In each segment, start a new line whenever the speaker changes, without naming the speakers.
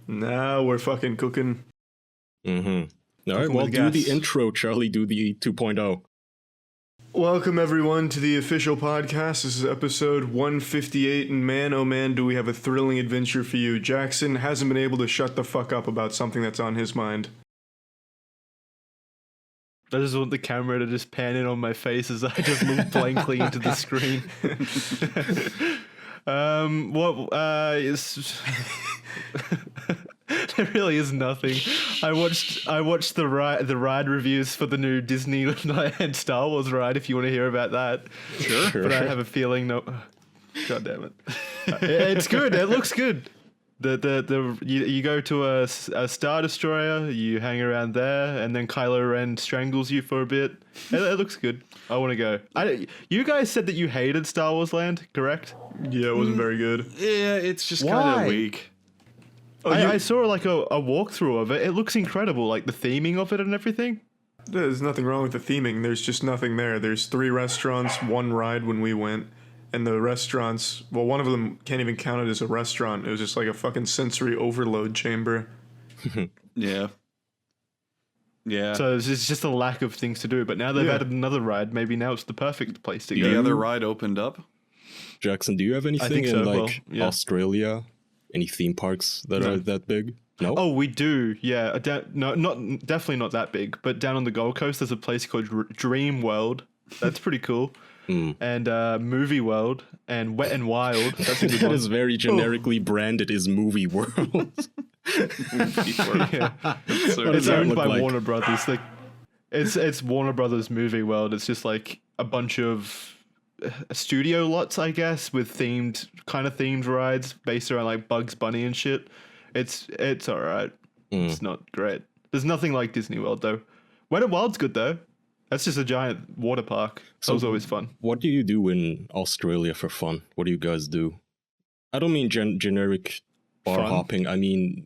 Now we're fucking cooking.
All right, well, do the intro, Charlie. Do the 2.0.
Welcome, everyone, to the official podcast. This is episode 158, and man, oh man, do we have a thrilling adventure for you. Jackson hasn't been able to shut the fuck up about something that's on his mind.
I just want the camera to just pan in on my face as I just look blankly into the screen. There really is nothing. I watched the ride reviews for the new Disneyland Star Wars ride. If you want to hear about that,
Sure.
But I have a feeling no. God damn it! It's good. It looks good. You go to a Star Destroyer, you hang around there, and then Kylo Ren strangles you for a bit. It looks good. I want to go. You guys said that you hated Star Wars Land, correct?
Yeah, it wasn't very good.
Yeah, it's just kind of weak.
I saw like a walkthrough of it. It looks incredible, like the theming of it and everything.
There's nothing wrong with the theming. There's just nothing there. There's 3 restaurants, 1 ride when we went. And the restaurants, well, one of them can't even count it as a restaurant. It was just like a fucking sensory overload chamber.
Yeah.
So it's just a lack of things to do. But now they've added another ride. Maybe now it's the perfect place to go.
The other ride opened up.
Jackson, do you have anything in Australia? Any theme parks that are that big? No.
Oh, we do. Yeah. Definitely not that big. But down on the Gold Coast, there's a place called Dream World. That's pretty cool. And Movie World and Wet and Wild. That's a good one.
That is very generically branded as Movie World.
It's owned by Warner Brothers. Like, it's Warner Brothers Movie World. It's just like a bunch of studio lots, I guess, with themed rides based around like Bugs Bunny and shit. It's all right. It's not great. There's nothing like Disney World though. Wet and Wild's good though. That's just a giant water park. So that was always fun.
What do you do in Australia for fun? What do you guys do? I don't mean generic bar hopping. I mean,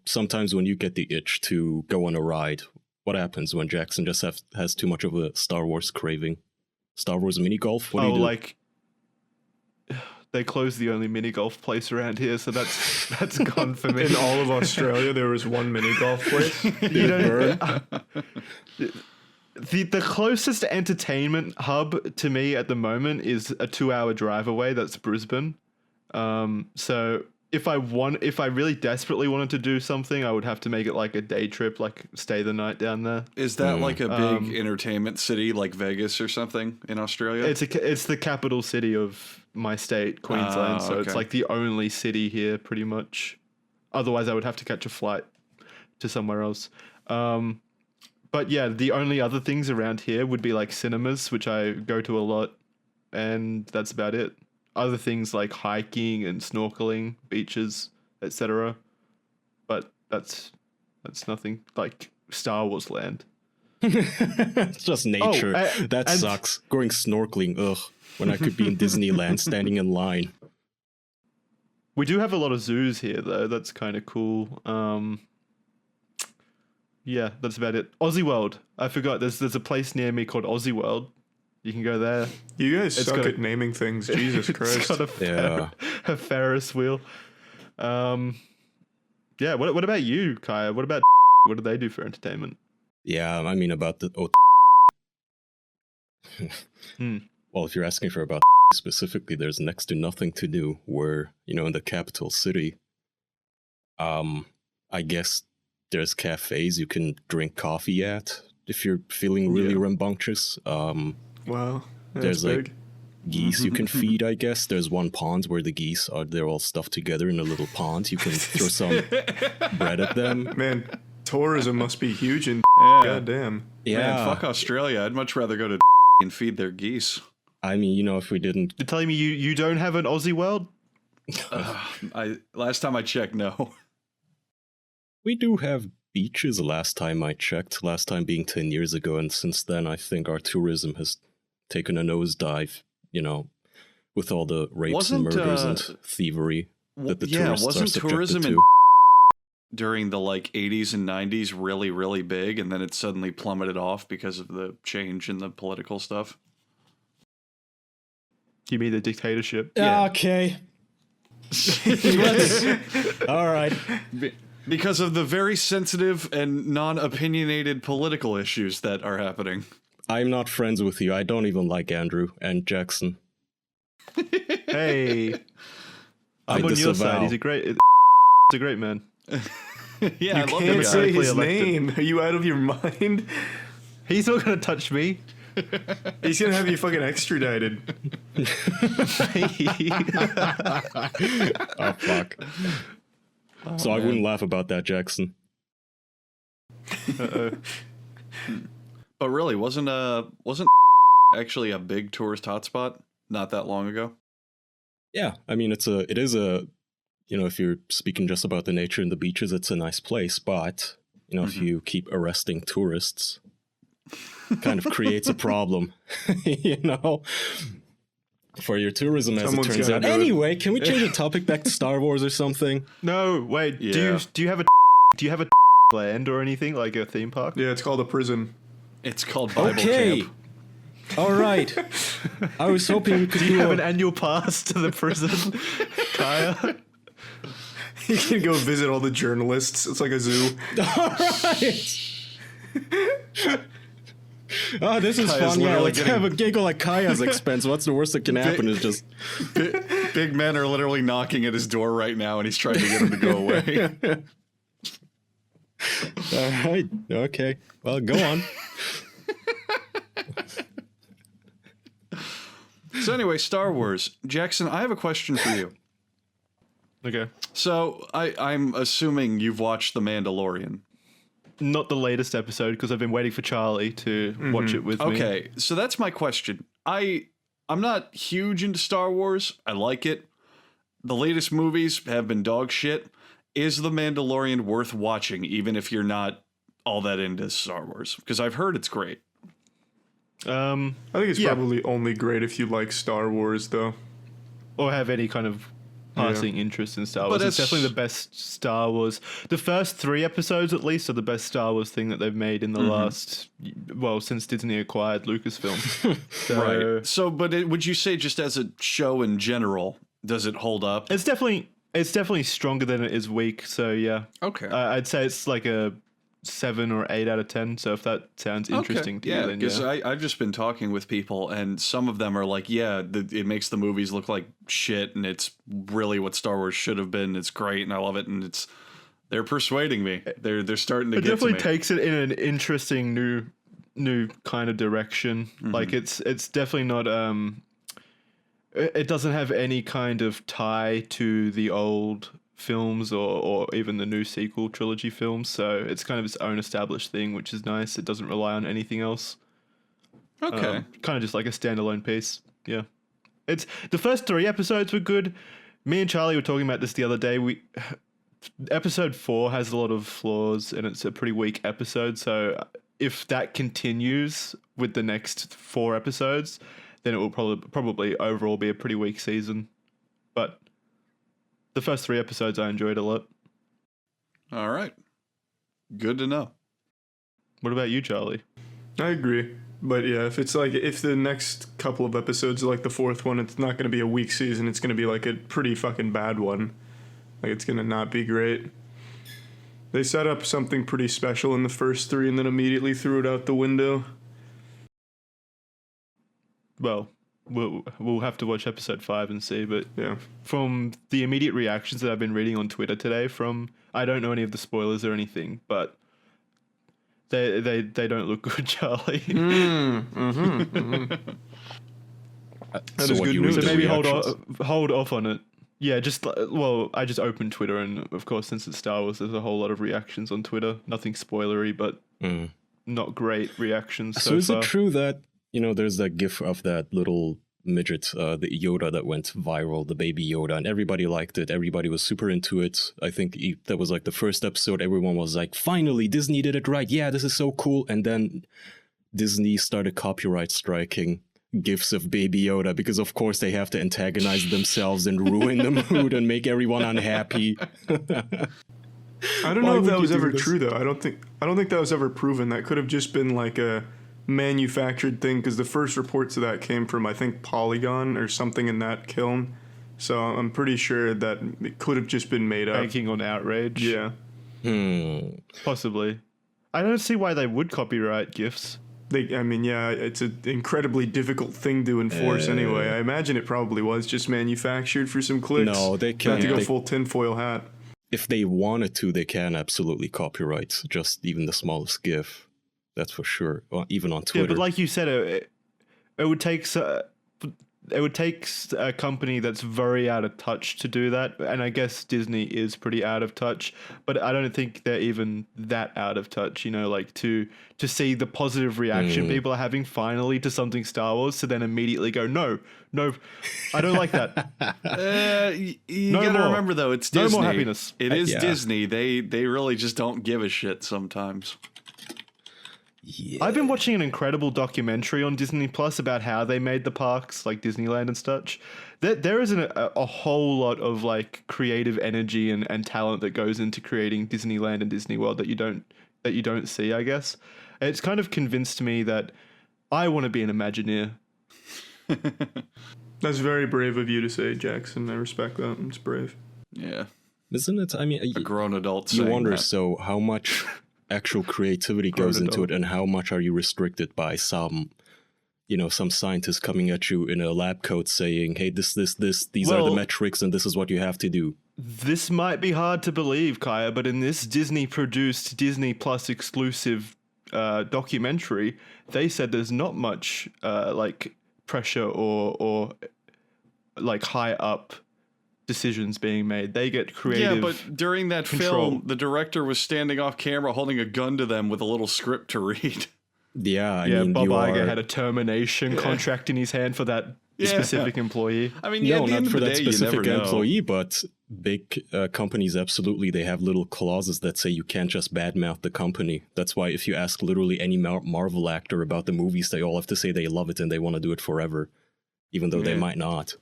sometimes when you get the itch to go on a ride, what happens when Jackson just has too much of a Star Wars craving? Star Wars mini golf? What do you do?
Like, they closed the only mini golf place around here, so that's gone for me.
In all of Australia, there was 1 mini golf place.
The closest entertainment hub to me at the moment is a 2-hour drive away. That's Brisbane. So if I really desperately wanted to do something, I would have to make it like a day trip, like stay the night down there.
Is that like a big entertainment city like Vegas or something in Australia?
It's the capital city of my state, Queensland. So it's like the only city here, pretty much. Otherwise, I would have to catch a flight to somewhere else. But yeah, the only other things around here would be like cinemas, which I go to a lot, and that's about it. Other things like hiking and snorkeling, beaches, etc. But that's nothing like Star Wars Land.
It's just nature. That sucks. Going snorkeling, when I could be in Disneyland standing in line.
We do have a lot of zoos here, though. That's kind of cool. Yeah, that's about it. Aussie World. I forgot. There's a place near me called Aussie World. You can go there.
You guys suck at naming things. Jesus Christ.
It's got a Ferris wheel. Yeah. What about you, Kaya? What do they do for entertainment?
Yeah, I mean about the. Well, if you're asking for about specifically, there's next to nothing to do. We're in the capital city. I guess. There's cafes you can drink coffee at if you're feeling really rambunctious.
Wow.
There's
big.
like geese you can feed, I guess. There's one pond where the geese they're all stuffed together in a little pond. You can throw some bread at them.
Man, tourism must be huge in goddamn.
Yeah.
Man, fuck Australia. I'd much rather go to and feed their geese.
I mean, if we didn't...
You're telling me you don't have an Aussie World?
Last time I checked, no.
We do have beaches last time I checked, last time being 10 years ago, and since then I think our tourism has taken a nosedive, with all the rapes and murders and thievery that the tourists are subjected
tourism
to.
During the 80s and 90s really, really big, and then it suddenly plummeted off because of the change in the political stuff?
You mean the dictatorship?
Yeah. Okay. All right.
Because of the very sensitive and non-opinionated political issues that are happening.
I'm not friends with you. I don't even like Andrew and Jackson.
Hey, I'm on your side. He's a great man.
Yeah,
You
I love
can't
that
say
guy.
his
elected.
name. Are you out of your mind?
He's not gonna touch me.
He's gonna have you fucking extradited.
Oh, fuck. So I wouldn't laugh about that, Jackson.
Uh-oh.
But really, wasn't actually a big tourist hotspot not that long ago?
Yeah, I mean, it is a, if you're speaking just about the nature and the beaches, it's a nice place. But, if you keep arresting tourists, kind of creates a problem, for your tourism, as
Someone's
it turns
gotta
out.
do it.
Anyway, can we change the topic back to Star Wars or something?
No, wait.
Yeah.
Do you have a land or anything like a theme park?
Yeah, it's called a prison.
It's called Bible
Okay.
Camp.
All right. I was hoping we could
Do you have
a-
an annual pass to the prison, Kaya?
You can go visit all the journalists. It's like a zoo.
All right. Oh, this is
Kaya's
fun. Yeah,
literally
let's
getting-
have a giggle at Kaya's expense. What's the worst that can happen is just...
Big men are literally knocking at his door right now, and he's trying to get him to go away.
All right. Okay. Well, go on.
So anyway, Star Wars. Jackson, I have a question for you.
Okay.
So I'm assuming you've watched The Mandalorian.
Not the latest episode because I've been waiting for Charlie to watch it with me.
Okay, so that's my question. I'm not huge into Star Wars. I like it. The latest movies have been dog shit. Is The Mandalorian worth watching, even if you're not all that into Star Wars? Because I've heard it's great.
I think it's probably only great if you like Star Wars, though.
Or have any kind of passing interest in Star Wars.
But
It's definitely the best Star Wars. The first 3 episodes, at least, are the best Star Wars thing that they've made in the last, since Disney acquired Lucasfilm. So,
Right. So, but would you say just as a show in general, does it hold up?
It's definitely stronger than it is weak. So yeah,
Okay.
I'd say it's like a 7 or 8 out of 10. So if that sounds interesting to you, then
because
yeah.
I've just been talking with people, and some of them are like, "Yeah, it makes the movies look like shit, and it's really what Star Wars should have been. It's great, and I love it." And they're persuading me. They're starting to
It
get to
definitely
me.
takes it in an interesting new kind of direction. Like it's definitely not it doesn't have any kind of tie to the old films or even the new sequel trilogy films, so it's kind of its own established thing, which is nice. It doesn't rely on anything else.
Okay.
Kind of just like a standalone piece. Yeah. It's the first 3 episodes were good. Me and Charlie were talking about this the other day. Episode 4 has a lot of flaws and it's a pretty weak episode, so if that continues with the next 4 episodes, then it will probably overall be a pretty weak season. But the first 3 episodes I enjoyed a lot.
All right. Good to know.
What about you, Charlie?
I agree. But yeah, if the next couple of episodes are like the 4th one, it's not going to be a weak season. It's going to be like a pretty fucking bad one. Like, it's going to not be great. They set up something pretty special in the first 3 and then immediately threw it out the window.
Well, we'll have to watch episode 5 and see, but
Yeah.
from the immediate reactions that I've been reading on Twitter today, I don't know any of the spoilers or anything, but they don't look good, Charlie.
That
So
is
what,
good
you
news.
read
So
the
maybe
reactions?
hold off on it. Yeah, I just opened Twitter, and of course, since it's Star Wars, there's a whole lot of reactions on Twitter. Nothing spoilery, but not great reactions.
So is
far.
it true that, there's that gif of that little midget, the Yoda that went viral, the baby Yoda, and everybody liked it. Everybody was super into it. I think that was like the first episode. Everyone was like, finally, Disney did it right. Yeah, this is so cool. And then Disney started copyright striking gifs of baby Yoda because of course they have to antagonize themselves and ruin the mood and make everyone unhappy.
I don't know if that was ever true though. I don't think that was ever proven. That could have just been like a manufactured thing because the first reports of that came from I think Polygon or something in that kiln. So I'm pretty sure that it could have just been made up.
banking on outrage?
Yeah.
Possibly. I don't see why they would copyright GIFs.
It's an incredibly difficult thing to enforce anyway. I imagine it probably was just manufactured for some clicks.
No, they can't.
Not to go full tinfoil hat.
If they wanted to, they can absolutely copyright just even the smallest GIF. That's for sure. Or even on Twitter.
Yeah, but like you said, it would take a company that's very out of touch to do that, and I guess Disney is pretty out of touch, but I don't think they're even that out of touch, like to see the positive reaction people are having finally to something Star Wars, to then immediately go, no, I don't like that.
You gotta remember though, it's Disney.
No more happiness.
It is Disney. They really just don't give a shit sometimes.
Yeah.
I've been watching an incredible documentary on Disney Plus about how they made the parks, like Disneyland and such. There is a whole lot of like creative energy and talent that goes into creating Disneyland and Disney World that you don't see, I guess. It's kind of convinced me that I want to be an Imagineer.
That's very brave of you to say, Jackson. I respect that. It's brave.
Yeah.
Isn't it? I mean,
a grown adult
you
saying
wonder,
that.
so how much actual creativity goes into it, and how much are you restricted by some scientist coming at you in a lab coat saying, hey, these are the metrics and this is what you have to do.
This might be hard to believe, Kaya, but in this Disney-produced, Disney Plus exclusive documentary, they said there's not much like pressure or like high up decisions being made. They get creative.
Yeah, but during that film, the director was standing off camera holding a gun to them with a little script to read.
Yeah, I mean,
Bob Iger had a termination contract in his hand for that specific employee.
I mean, at the end of the day,
specific
you never
employee,
know.
but big companies, absolutely, they have little clauses that say you can't just badmouth the company. That's why if you ask literally any Marvel actor about the movies, they all have to say they love it and they want to do it forever, even though they might not.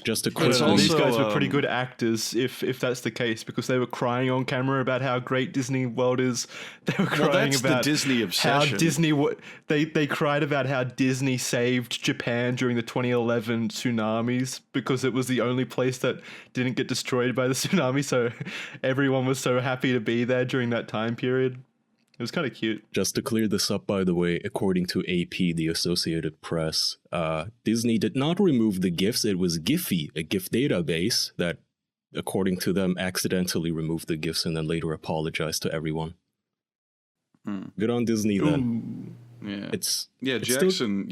Just a quick
these guys were pretty good actors, if that's the case, because they were crying on camera about how great Disney World is. They were crying about
the Disney obsession.
How Disney they cried about how Disney saved Japan during the 2011 tsunamis because it was the only place that didn't get destroyed by the tsunami. So everyone was so happy to be there during that time period. It was kind of cute.
Just to clear this up, by the way, according to AP, the Associated Press, Disney did not remove the GIFs. It was Giphy, a GIF database that, according to them, accidentally removed the GIFs and then later apologized to everyone. Good on Disney then.
Yeah.
It's
Jackson,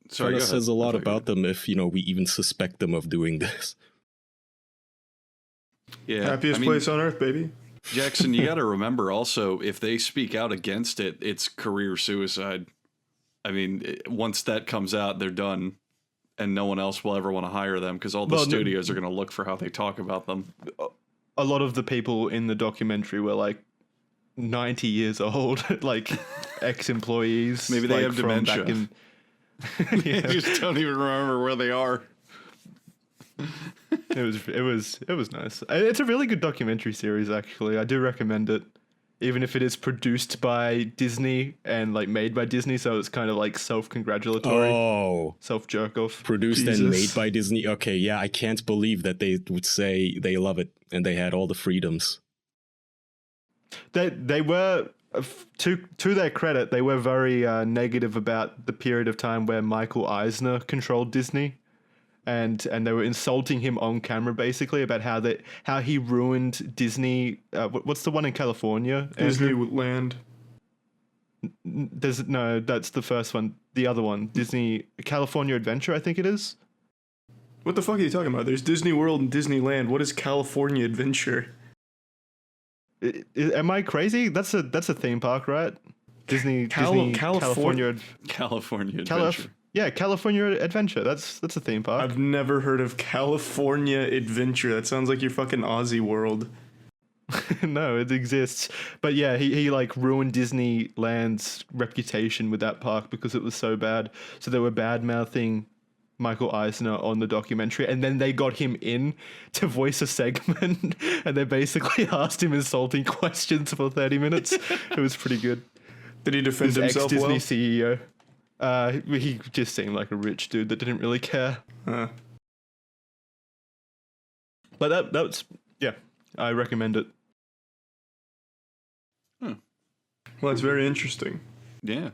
Sorry, it says a lot about them if, we even suspect them of doing this.
Yeah.
Happiest place on earth, baby.
Jackson, you got to remember also, if they speak out against it, it's career suicide. I mean, once that comes out, they're done, and no one else will ever want to hire them because all the studios are going to look for how they talk about them.
A lot of the people in the documentary were like 90 years old, like ex-employees.
Maybe they have
from
dementia.
Back in,
They just don't even remember where they are.
It was nice. It's a really good documentary series, actually. I do recommend it, even if it is produced by Disney and like made by Disney, so it's kind of like self-congratulatory, self-jerk-off.
Produced and made by Disney. Okay, yeah, I can't believe that they would say they love it and they had all the freedoms.
They were, to their credit, they were very negative about the period of time where Michael Eisner controlled Disney. And they were insulting him on camera, basically, about how he ruined Disney. What's the one in California?
Disneyland.
That's the first one. The other one, Disney California Adventure, I think it is.
What the fuck are you talking about? There's Disney World and Disneyland. What is California Adventure?
Am I crazy? That's a theme park, right?
California
Adventure.
Yeah, California Adventure. That's a theme park.
I've never heard of California Adventure. That sounds like your fucking Aussie World.
No, it exists. But yeah, he like ruined Disneyland's reputation with that park because it was so bad. So they were bad-mouthing Michael Eisner on the documentary, and then they got him in to voice a segment, and they basically asked him insulting questions for 30 minutes. It was pretty good.
Did he defend himself
ex-Disney
well?
CEO. He just seemed like a rich dude that didn't really care. But that's I recommend it.
Well, that's very interesting.
Yeah.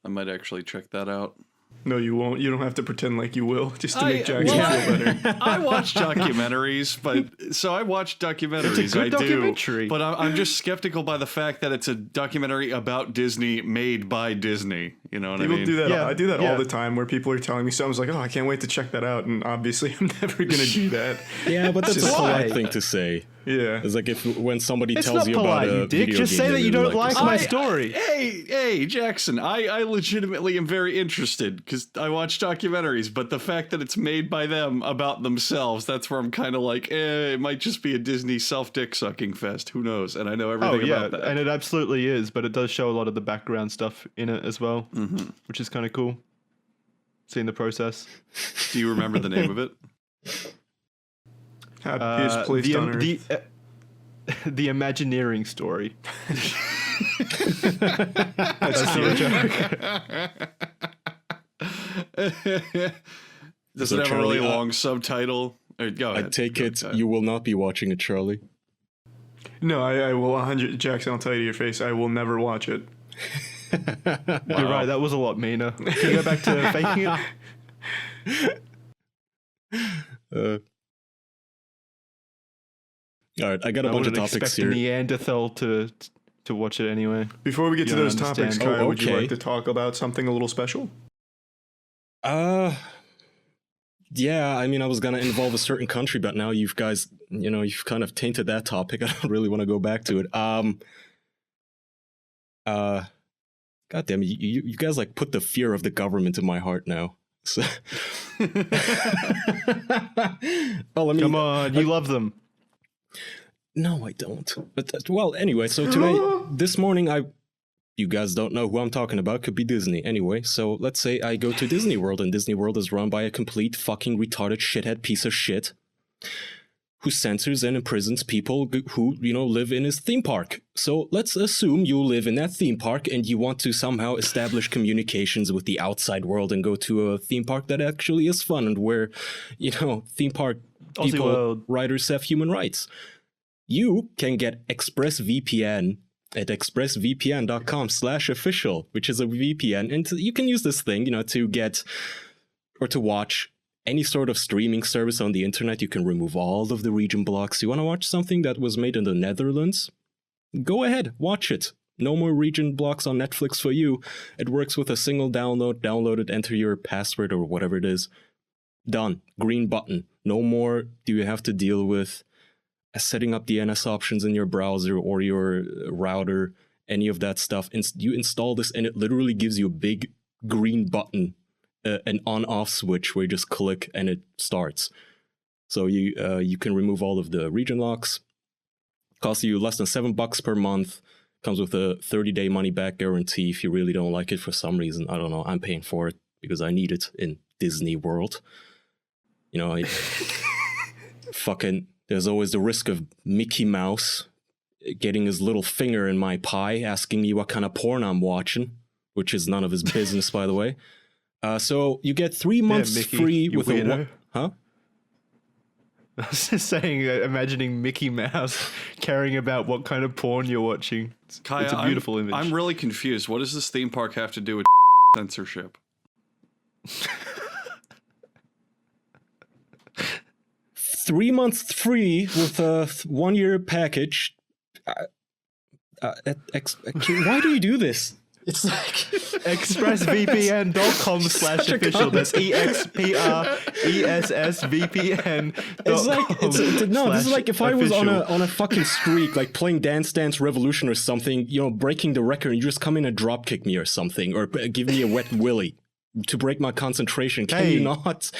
I might actually check that out.
No, you won't. You don't have to pretend like you will, just to make Jackson feel better.
I watch documentaries, but I watch documentaries.
It's a good documentary.
But I'm just skeptical by the fact that it's a documentary about Disney made by Disney. You know what I mean?
People do that.
Yeah,
I do that
yeah.
all the time, where people are telling me something. I was like, oh, I can't wait to check that out, and obviously, I'm never gonna do that.
Yeah, but that's a
Just
polite
why?
thing to say.
Yeah.
It's like when somebody
It's
tells
not
you
polite,
about a
you dick.
video
Just
game
say that you don't like
to
my
see.
story.
Hey, Jackson, I legitimately am very interested because I watch documentaries, but the fact that it's made by them about themselves, that's where I'm kind of like, it might just be a Disney self-dick sucking fest. Who knows? And I know everything about that.
And it absolutely is, but it does show a lot of the background stuff in it as well, which is kind of cool. Seeing the process.
Do you remember the name of it?
He is placed on Earth.
The Imagineering story.
That's
Does
So
it have a
Charlie,
really long subtitle? Go ahead.
I take it you will not be watching it, Charlie.
No, I will 100. Jackson, I'll tell you to your face, I will never watch it.
You're right, that was a lot meaner. Can you go back to faking it?
All right, I got a bunch of topics
expect a
here.
Neanderthal to watch it anyway.
Before we get to
You
those
don't
topics,
understand.
Kai, would you
okay.
like to talk about something a little special?
Yeah, I mean, I was gonna involve a certain country, but now you've guys, you've kind of tainted that topic. I don't really want to go back to it. God damn it, you guys like put the fear of the government in my heart now. So well, I mean,
Come on, you love them.
no, I don't. But well, anyway, so today, this morning, you guys don't know who I'm talking about. Could be Disney. Anyway, so let's say I go to Disney World, and Disney World is run by a complete fucking retarded shithead piece of shit who censors and imprisons people who, live in his theme park. So let's assume you live in that theme park and you want to somehow establish communications with the outside world and go to a theme park that actually is fun and where, theme park
Aussie
people,
World.
riders have human rights. You can get ExpressVPN at expressvpn.com/official, which is a VPN. And you can use this thing, to get or to watch any sort of streaming service on the internet. You can remove all of the region blocks. You want to watch something that was made in the Netherlands? Go ahead, watch it. No more region blocks on Netflix for you. It works with a single download. Download it, enter your password or whatever it is. Done. Green button. No more do you have to deal with setting up DNS options in your browser or your router, any of that stuff. You install this and it literally gives you a big green button, an on-off switch where you just click and it starts. So you can remove all of the region locks. Costs you less than $7 per month. Comes with a 30-day money-back guarantee if you really don't like it for some reason. I don't know. I'm paying for it because I need it in Disney World. Fucking, there's always the risk of Mickey Mouse getting his little finger in my pie, asking me what kind of porn I'm watching, which is none of his business, by the way. So you get 3 months
Mickey,
free
you
with
weirdo.
Huh?
I was just saying, imagining Mickey Mouse caring about what kind of porn you're watching.
Kaya,
It's a beautiful image.
I'm really confused. What does this theme park have to do with censorship?
3 months free with a 1 year package. Why do you do this? It's like
expressvpn.com/official. That's EXPRESSVPN.
It's like no. This is like if I was on a fucking streak, like playing Dance Dance Revolution or something, breaking the record, and you just come in and drop kick me or something, or give me a wet willy to break my concentration. Can you not?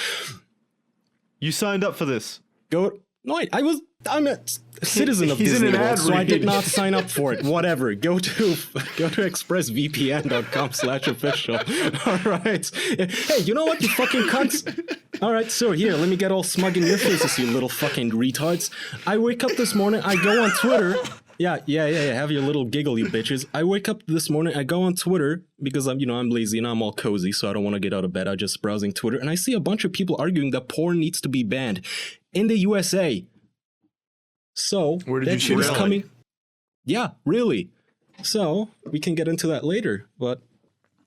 You signed up for this.
Go. No, I'm a citizen of
He's in
Disney
an ad
World, so I did
read.
not sign up for it. Whatever. Go to expressvpn.com/official. All right. Hey, you know what, you fucking cunts? All right, so here, let me get all smug in your faces, you little fucking retards. I wake up this morning, I go on Twitter. Yeah. Have your little giggle, you bitches. I wake up this morning, I go on Twitter because I'm lazy and I'm all cozy, so I don't want to get out of bed. I'm just browsing Twitter, and I see a bunch of people arguing that porn needs to be banned in the USA. So
Where did you see
shit is
that?
coming. Yeah, really. So we can get into that later, but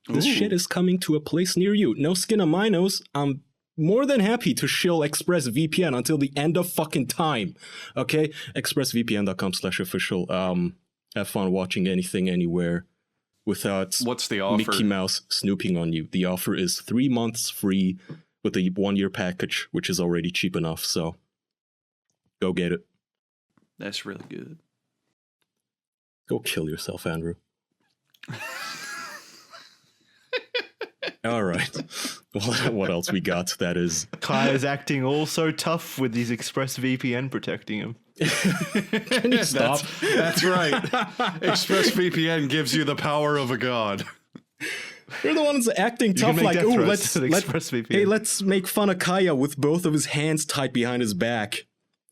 this shit is coming to a place near you. No skin on my nose. I'm more than happy to shill ExpressVPN until the end of fucking time. Okay? ExpressVPN.com/official. Have fun watching anything, anywhere, without
What's the offer?
Mickey Mouse snooping on you. The offer is 3 months free with a 1-year package, which is already cheap enough, so go get it.
That's really good.
Go kill yourself, Andrew. All right. What else we got? That is...
Kai is acting all so tough with these ExpressVPN protecting him.
Can you stop?
That's right. ExpressVPN gives you the power of a god.
You're the ones acting tough, like, oh, let's make fun of Kaya with both of his hands tied behind his back.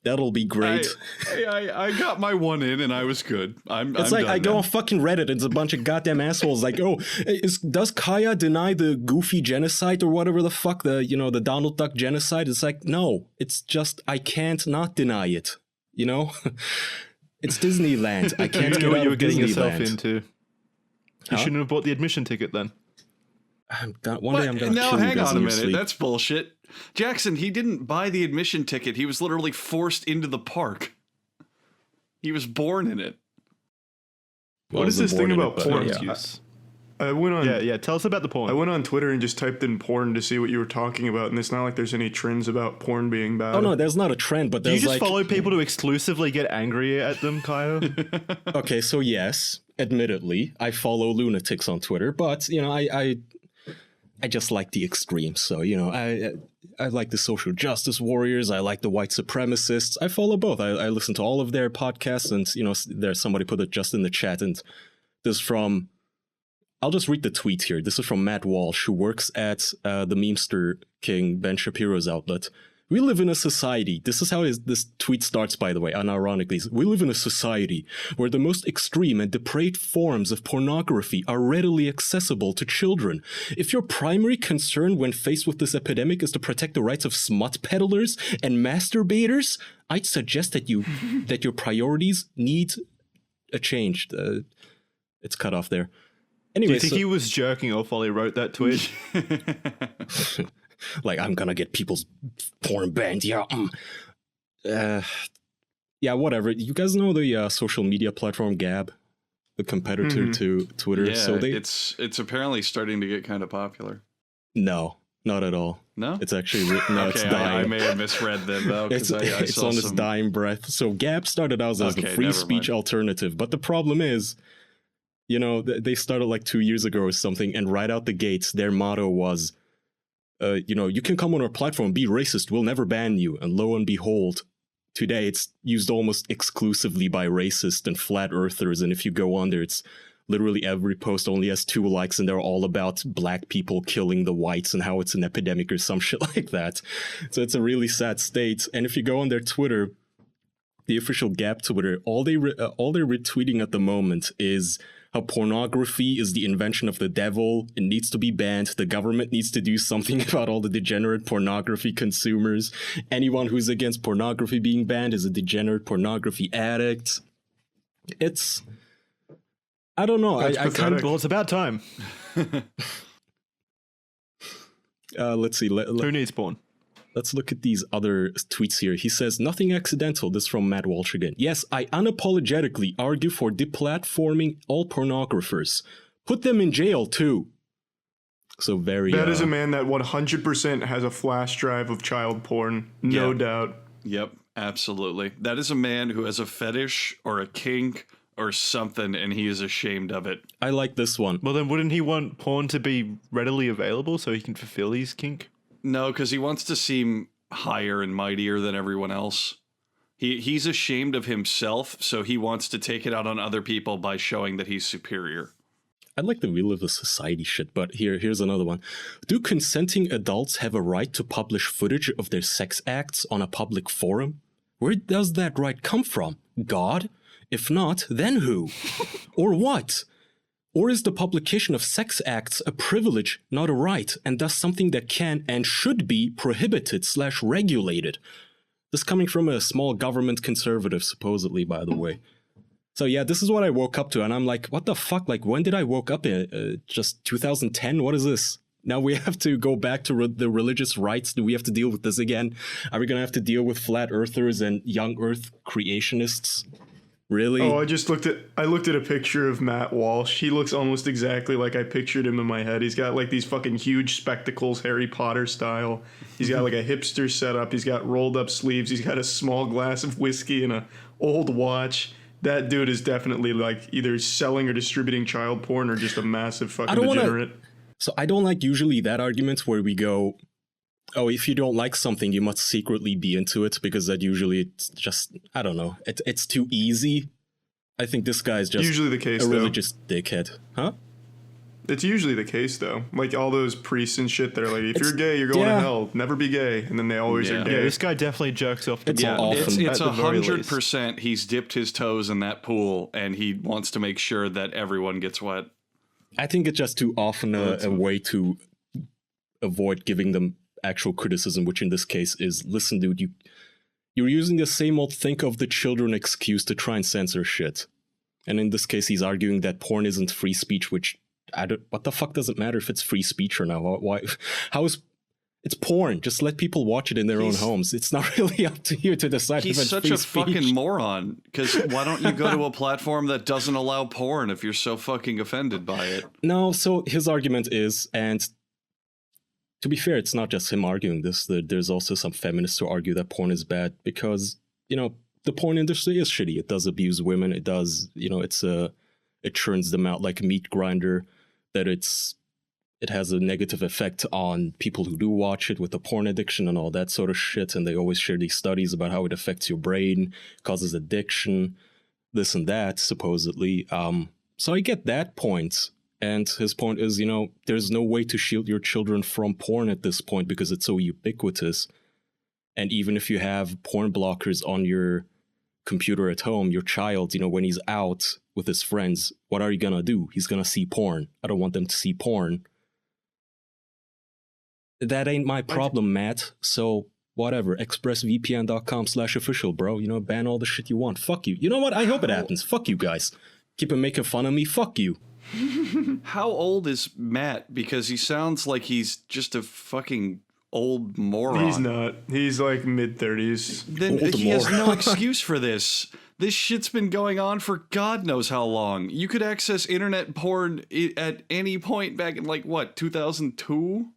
That'll be great.
I got my one in and I was good.
It's like I go on fucking Reddit. It's a bunch of goddamn assholes like, oh, does Kaya deny the Goofy genocide or whatever the fuck, the Donald Duck genocide? It's like, no, it's just I can't not deny it. You know, it's Disneyland. I can't get what you were getting yourself into.
You shouldn't have bought the admission ticket then.
One day I'm gonna.
No, hang on a minute. That's bullshit. Jackson, he didn't buy the admission ticket. He was literally forced into the park. He was born in it.
What is this thing about porn? I went on.
Yeah. Tell us about the porn.
I went on Twitter and just typed in porn to see what you were talking about, and it's not like there's any trends about porn being bad.
Oh no, there's not a trend, but there's
Do you just follow people to exclusively get angry at them, Kyle?
Okay, so yes, admittedly, I follow lunatics on Twitter, but I just like the extremes. So I like the social justice warriors. I like the white supremacists. I follow both. I listen to all of their podcasts, and there's somebody put it just in the chat, and this is from. I'll just read the tweet here. This is from Matt Walsh, who works at the memester king Ben Shapiro's outlet. We live in a society. This is how this tweet starts, by the way, unironically. We live in a society where the most extreme and depraved forms of pornography are readily accessible to children. If your primary concern when faced with this epidemic is to protect the rights of smut peddlers and masturbators, I'd suggest that your priorities need a change. It's cut off there. Anyway,
do you think he was jerking off while he wrote that tweet?
Like, I'm gonna get people's porn banned. Yeah. Yeah, whatever. You guys know the social media platform Gab, the competitor to Twitter.
Yeah,
so
it's apparently starting to get kind of popular.
No, not at all.
No,
it's actually no.
Okay,
it's dying.
I may have misread them though.
It's on its dying breath. So Gab started out as the free speech alternative, but the problem is, they started like 2 years ago or something, and right out the gates, their motto was, you can come on our platform, be racist, we'll never ban you. And lo and behold, today it's used almost exclusively by racists and flat earthers. And if you go on there, it's literally every post only has 2 likes, and they're all about black people killing the whites and how it's an epidemic or some shit like that. So it's a really sad state. And if you go on their Twitter, the official Gap Twitter, all they're retweeting at the moment is how pornography is the invention of the devil. It needs to be banned. The government needs to do something about all the degenerate pornography consumers. Anyone who's against pornography being banned is a degenerate pornography addict. I don't know.
Well, it's about time.
Let's see.
Who needs porn?
Let's look at these other tweets here. He says, nothing accidental. This is from Matt Walsh again. Yes, I unapologetically argue for deplatforming all pornographers. Put them in jail, too. So That
is a man that 100% has a flash drive of child porn. No doubt.
Yep, absolutely. That is a man who has a fetish or a kink or something, and he is ashamed of it.
I like this one.
Well, then wouldn't he want porn to be readily available so he can fulfill his kink?
No, because he wants to seem higher and mightier than everyone else. He's ashamed of himself, so he wants to take it out on other people by showing that he's superior.
I like the we live a society shit, but here's another one. Do consenting adults have a right to publish footage of their sex acts on a public forum? Where does that right come from? God? If not, then who? Or what? Or is the publication of sex acts a privilege, not a right, and thus something that can and should be prohibited/regulated? This coming from a small government conservative, supposedly, by the way. So yeah, this is what I woke up to, and I'm like, what the fuck? Like, when did I woke up in? Just 2010? What is this? Now we have to go back to the religious rights. Do we have to deal with this again? Are we gonna have to deal with flat earthers and young Earth creationists? Really?
Oh, I looked at a picture of Matt Walsh. He looks almost exactly like I pictured him in my head. He's got like these fucking huge spectacles, Harry Potter style. He's got like a hipster setup. He's got rolled up sleeves. He's got a small glass of whiskey and a old watch. That dude is definitely like either selling or distributing child porn or just a massive fucking degenerate.
So I don't like usually that argument where we go, oh, if you don't like something, you must secretly be into it, because that usually it's just, I don't know, it's too easy. I think this guy's just
usually the case,
a religious dickhead. Huh?
It's usually the case, though. Like all those priests and shit, they're like, if you're gay, you're going to hell. Never be gay. And then they always are gay.
Yeah, this guy definitely jerks off to
It's often.
It's 100% he's dipped his toes in that pool, and he wants to make sure that everyone gets wet.
I think it's just too often a way to avoid giving them actual criticism, which in this case is, listen, dude, you're using the same old think of the children excuse to try and censor shit. And in this case, he's arguing that porn isn't free speech, which what the fuck does it matter if it's free speech or not? Why? How is it's porn? Just let people watch it in their own homes. It's not really up to you to decide.
He's
if it's
such
free
a
speech.
fucking moron. Because why don't you go to a platform that doesn't allow porn if you're so fucking offended by it?
No. So his argument is, and to be fair, it's not just him arguing this. There's also some feminists who argue that porn is bad because, you know, the porn industry is shitty. It does abuse women. It does, you know, it churns them out like a meat grinder. That it has a negative effect on people who do watch it with the porn addiction and all that sort of shit. And they always share these studies about how it affects your brain, causes addiction, this and that, supposedly. So I get that point. And his point is, you know, there's no way to shield your children from porn at this point because it's so ubiquitous. And even if you have porn blockers on your computer at home, your child, you know, when he's out with his friends, what are you gonna do? He's gonna see porn. I don't want them to see porn. That ain't my problem, Matt. So whatever. ExpressVPN.com/official, bro. You know, ban all the shit you want. Fuck you. You know what? I hope it happens. Fuck you guys. Keep making fun of me. Fuck you.
How old is Matt? Because he sounds like he's just a fucking old moron.
He's not. He's like mid-30s.
Then he has no excuse for this. This shit's been going on for God knows how long. You could access internet porn at any point back in, like, what, 2002?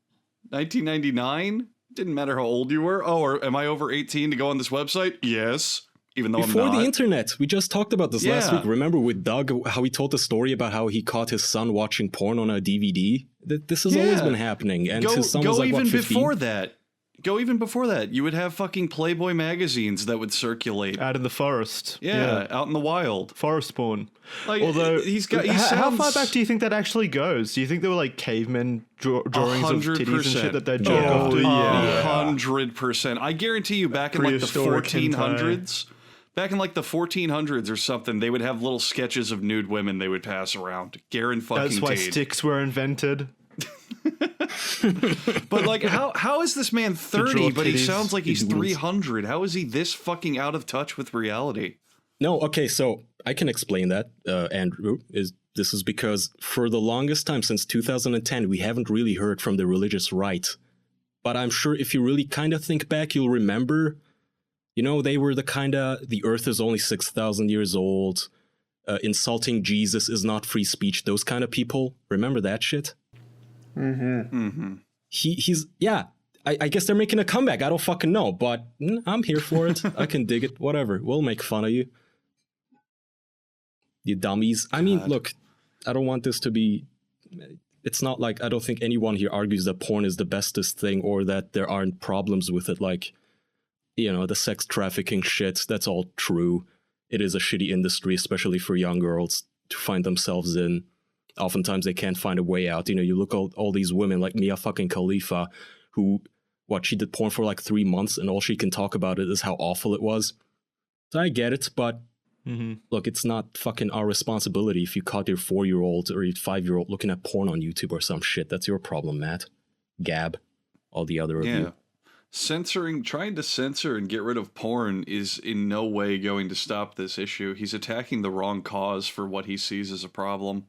1999? Didn't matter how old you were. Oh, or am I over 18 to go on this website? Yes. Even though
Before
I'm not.
the internet. We just talked about this last week. Remember with Doug, how he told the story about how he caught his son watching porn on a DVD? This has always been happening. And his son was like, what, 15?
Go even before that. You would have fucking Playboy magazines that would circulate.
Out in the forest.
Yeah, out in the wild.
Forest porn.
Like,
although, how far
sounds-
back do you think that actually goes? Do you think there were like cavemen drawings of titties and shit that they'd jerk off to?
100%. I guarantee you back in like the
Prehistoric
1400s, back in like the 1400s or something, they would have little sketches of nude women they would pass around.
That's why sticks were invented.
But like, how is this man 30 but he
titties.
sounds like he's 300? How is he this fucking out of touch with reality?
No, okay, so I can explain that, Andrew. This is because for the longest time, since 2010, we haven't really heard from the religious right. But I'm sure if you really kind of think back, you'll remember, you know, they were the earth is only 6,000 years old, insulting Jesus is not free speech, those kind of people. Remember that shit? He's I guess they're making a comeback. I don't fucking know, but I'm here for it. I can dig it. Whatever. We'll make fun of you. You dummies. I mean, look, I don't want this to be... It's not like I don't think anyone here argues that porn is the bestest thing or that there aren't problems with it. Like, you know, the sex trafficking shit, that's all true. It is a shitty industry, especially for young girls to find themselves in. Oftentimes they can't find a way out. You know, you look at all these women like Mia fucking Khalifa who, she did porn for like 3 months and all she can talk about it is how awful it was. So I get it, but look, it's not fucking our responsibility if you caught your 4-year-old or your 5-year-old looking at porn on YouTube or some shit. That's your problem, Matt. Gab. All the other of you.
Trying to censor and get rid of porn is in no way going to stop this issue. He's attacking the wrong cause for what he sees as a problem.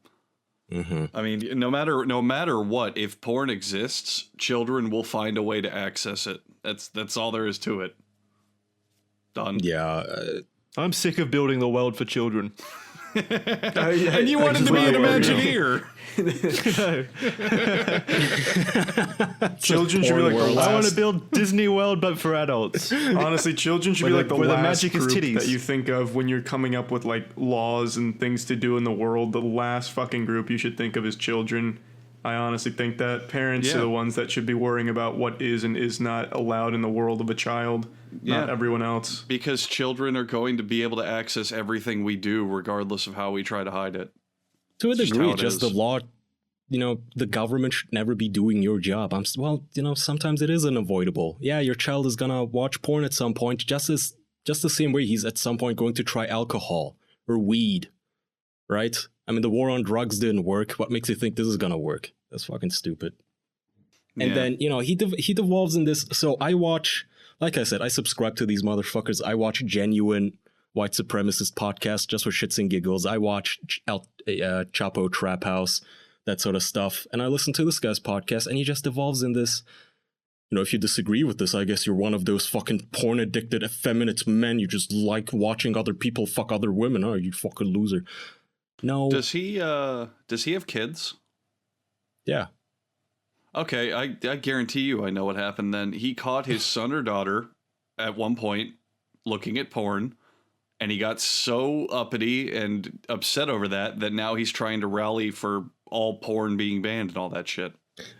Mm-hmm.
I mean, no matter what, if porn exists, children will find a way to access it. That's all there is to it. Done.
Yeah.
I'm sick of building the world for children.
And you wanted to be an Imagineer.
Children should be like the last.
I want to build Disney World, but for adults.
Honestly, children should be like the
where the
last
magic is
group
titties.
that you think of when you're coming up with like laws and things to do in the world. The last fucking group you should think of is children. I honestly think that parents are the ones that should be worrying about what is and is not allowed in the world of a child, not everyone else.
Because children are going to be able to access everything we do, regardless of how we try to hide it.
To a degree,
just
just the law, the government should never be doing your job. Sometimes it is unavoidable. Yeah, your child is gonna watch porn at some point, just the same way he's at some point going to try alcohol or weed, right? I mean, the war on drugs didn't work. What makes you think this is gonna work? That's fucking stupid. And then, he devolves in this. So I watch, like I said, I subscribe to these motherfuckers. I watch genuine white supremacist podcasts just for shits and giggles. I watch Chapo Trap House, that sort of stuff. And I listen to this guy's podcast, and he just devolves in this. If you disagree with this, I guess you're one of those fucking porn-addicted, effeminate men. You just like watching other people fuck other women. Oh, you fucking loser. No.
Does he have kids?
Yeah.
Okay, I guarantee you I know what happened then. He caught his son or daughter at one point looking at porn, and he got so uppity and upset over that now he's trying to rally for all porn being banned and all that shit.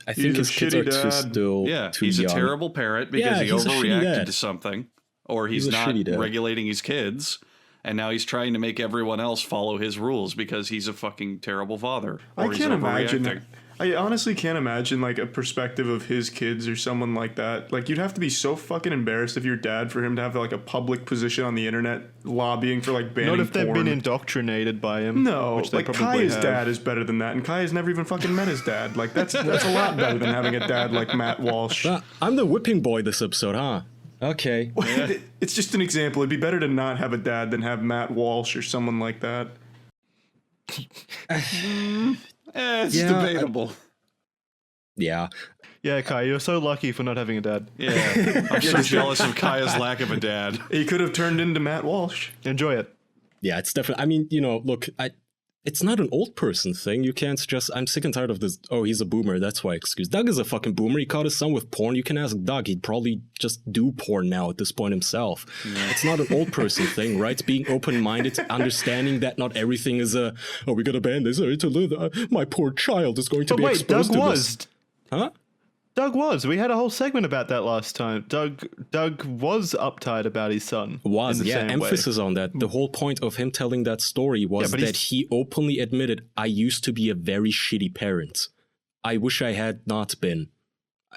I think his kids are too
he's
young.
a terrible parent because he
he's a shitty
overreacted
dad.
to something, or he's
a
not
shitty dad.
regulating his kids, and now he's trying to make everyone else follow his rules because he's a fucking terrible father.
I can't imagine. I honestly can't imagine like a perspective of his kids or someone like that. Like you'd have to be so fucking embarrassed if you're dad for him to have like a public position on the internet lobbying for like banning
Not if they've
porn.
been indoctrinated by him.
No,
which they
like
probably
Kaya's
have.
dad is better than that, and Kaya's never even fucking met his dad. Like that's a lot better than having a dad like Matt Walsh.
I'm the whipping boy this episode, huh? Okay.
It's just an example. It'd be better to not have a dad than have Matt Walsh or someone like that.
It's debatable.
Yeah.
Yeah, Kai, you're so lucky for not having a dad.
Yeah, I'm so jealous of Kaya's lack of a dad.
He could have turned into Matt Walsh.
Enjoy it.
Yeah, it's definitely. I mean, look, it's not an old person thing. You can't just. I'm sick and tired of this. Oh, he's a boomer. That's why excuse. Doug is a fucking boomer. He caught his son with porn. You can ask Doug. He'd probably just do porn now at this point himself. Yeah. It's not an old person thing, right? Being open-minded, understanding that not everything is a. Oh, we gotta ban this. My poor child is going to be exposed to this. Huh?
Doug was. We had a whole segment about that last time. Doug was uptight about his son.
Emphasis on that. The whole point of him telling that story was that he openly admitted, I used to be a very shitty parent. I wish I had not been.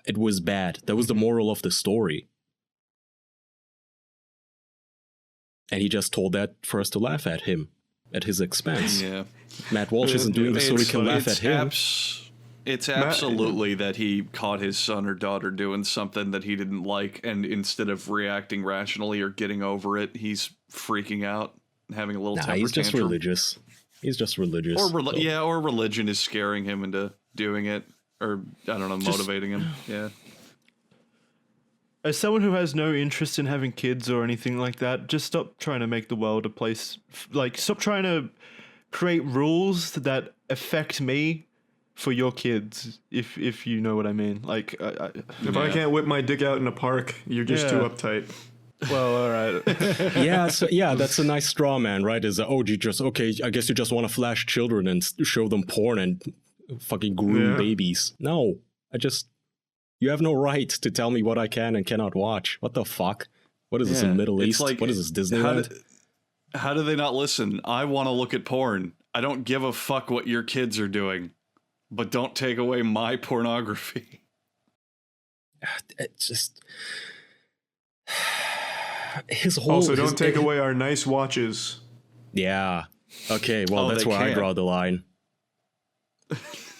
It was bad. That was the moral of the story. And he just told that for us to laugh at him, at his expense.
Yeah.
Matt Walsh isn't doing this so we can laugh at him.
It's absolutely that he caught his son or daughter doing something that he didn't like, and instead of reacting rationally or getting over it, he's freaking out, having a little temper
he's just
tantrum.
religious. He's just religious.
Or religion is scaring him into doing it, or I don't know, motivating him. Yeah.
As someone who has no interest in having kids or anything like that, just stop trying to make the world a place. Like, stop trying to create rules that affect me for your kids, if you know what I mean. Like,
if I can't whip my dick out in a park, you're just too uptight.
Well, all right.
That's a nice straw man, right? Is I guess you just want to flash children and show them porn and fucking groom babies. No, you have no right to tell me what I can and cannot watch. What the fuck? What is this in Middle East? Like, what is this, Disneyland?
How do they not listen? I want to look at porn. I don't give a fuck what your kids are doing. But don't take away my pornography.
It's just his whole.
Also, don't take away our nice watches.
Yeah. Okay. Well, that's where I draw the line.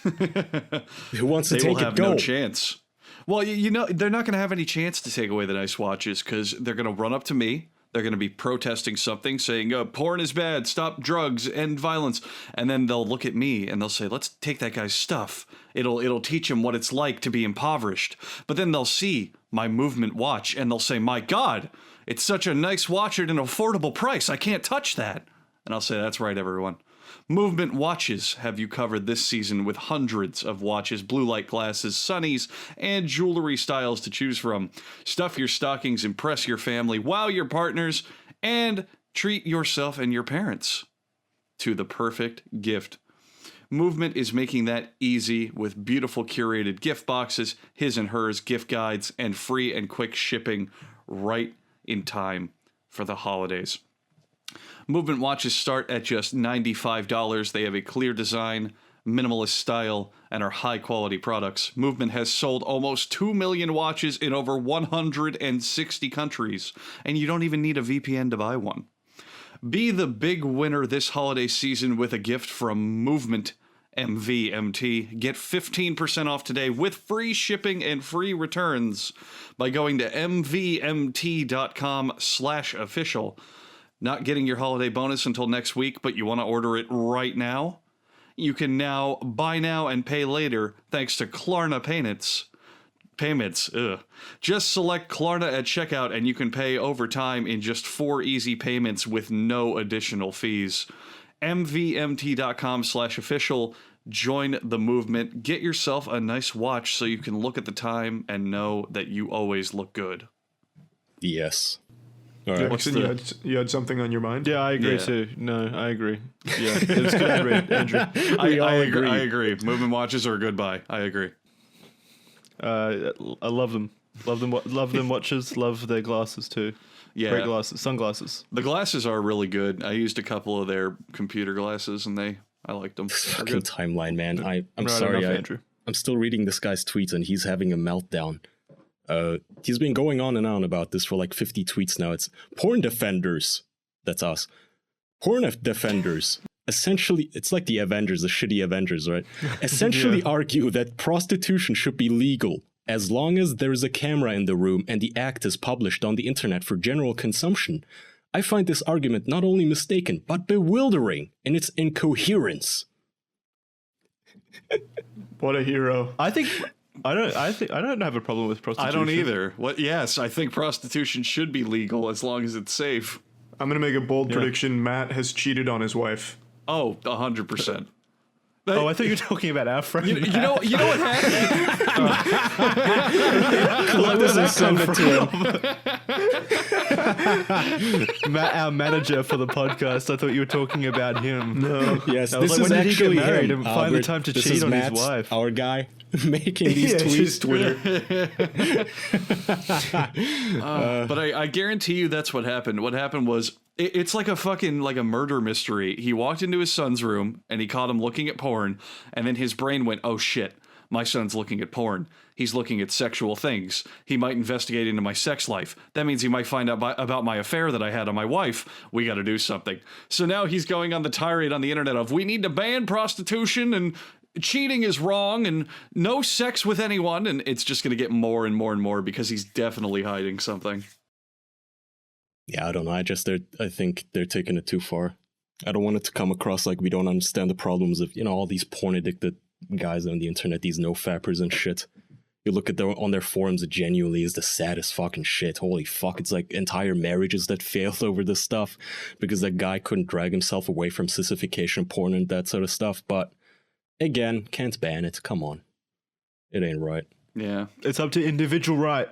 Who wants to take it? Go.
No chance. Well, you know, they're not going to have any chance to take away the nice watches because they're going to run up to me. They're going to be protesting something, saying, porn is bad, stop drugs, end violence. And then they'll look at me and they'll say, let's take that guy's stuff. It'll teach him what it's like to be impoverished. But then they'll see my Movement watch and they'll say, my God, it's such a nice watch at an affordable price. I can't touch that. And I'll say, that's right, everyone. Movement watches have you covered this season with hundreds of watches, blue light glasses, sunnies, and jewelry styles to choose from. Stuff your stockings, impress your family, wow your partners, and treat yourself and your parents to the perfect gift. Movement is making that easy with beautiful curated gift boxes, his and hers gift guides, and free and quick shipping right in time for the holidays. Movement watches start at just $95. They have a clear design, minimalist style, and are high-quality products. Movement has sold almost 2 million watches in over 160 countries, and you don't even need a VPN to buy one. Be the big winner this holiday season with a gift from Movement MVMT. Get 15% off today with free shipping and free returns by going to mvmt.com/official. Not getting your holiday bonus until next week, but you want to order it right now? You can now buy now and pay later thanks to Klarna payments. Just select Klarna at checkout and you can pay over time in just 4 easy payments with no additional fees. mvmt.com/official. Join the movement. Get yourself a nice watch so you can look at the time and know that you always look good.
Yes. All right.
Jackson, you had something on your mind?
Yeah, I agree too. No, I agree. Yeah, it's good, Andrew.
I agree. Movement watches are a good buy. I agree.
I love them. Love them watches. Love their glasses too.
Yeah,
great glasses, sunglasses.
The glasses are really good. I used a couple of their computer glasses, and I liked them.
Fucking timeline, man. I'm sorry,
Andrew.
I'm still reading this guy's tweets, and he's having a meltdown. He's been going on and on about this for like 50 tweets now. It's porn defenders. That's us. Porn defenders. Essentially, it's like the Avengers, the shitty Avengers, right? Essentially argue that prostitution should be legal as long as there is a camera in the room and the act is published on the internet for general consumption. I find this argument not only mistaken, but bewildering in its incoherence.
What a hero.
I don't have a problem with prostitution.
I don't either. Yes, I think prostitution should be legal as long as it's safe.
I'm going to make a bold prediction. Matt has cheated on his wife.
Oh, 100%.
Oh, I thought you were talking about our friend.
You know what happened?
Our manager for the podcast. I thought you were talking about him.
No.
Yes,
this
is
when did he
actually
get married
him,
and find the time to
this
cheat
is
on
Matt's,
his wife.
our guy, making these tweets.
Twitter.
But I guarantee you that's what happened. What happened was it's like a fucking like a murder mystery. He walked into his son's room and he caught him looking at porn, and then his brain went, "Oh shit, my son's looking at porn. He's looking at sexual things. He might investigate into my sex life. That means he might find out about my affair that I had on my wife. We got to do something." So now he's going on the tirade on the internet of we need to ban prostitution and cheating is wrong and no sex with anyone. And it's just going to get more and more and more because he's definitely hiding something.
Yeah, I don't know. I think they're taking it too far. I don't want it to come across like we don't understand the problems of, all these porn addicted guys on the internet, these no-fappers and shit. You look at on their forums, it genuinely is the saddest fucking shit. Holy fuck, it's like entire marriages that failed over this stuff because that guy couldn't drag himself away from sissification porn and that sort of stuff. But again, can't ban it. Come on. It ain't right.
Yeah.
It's up to individual rights.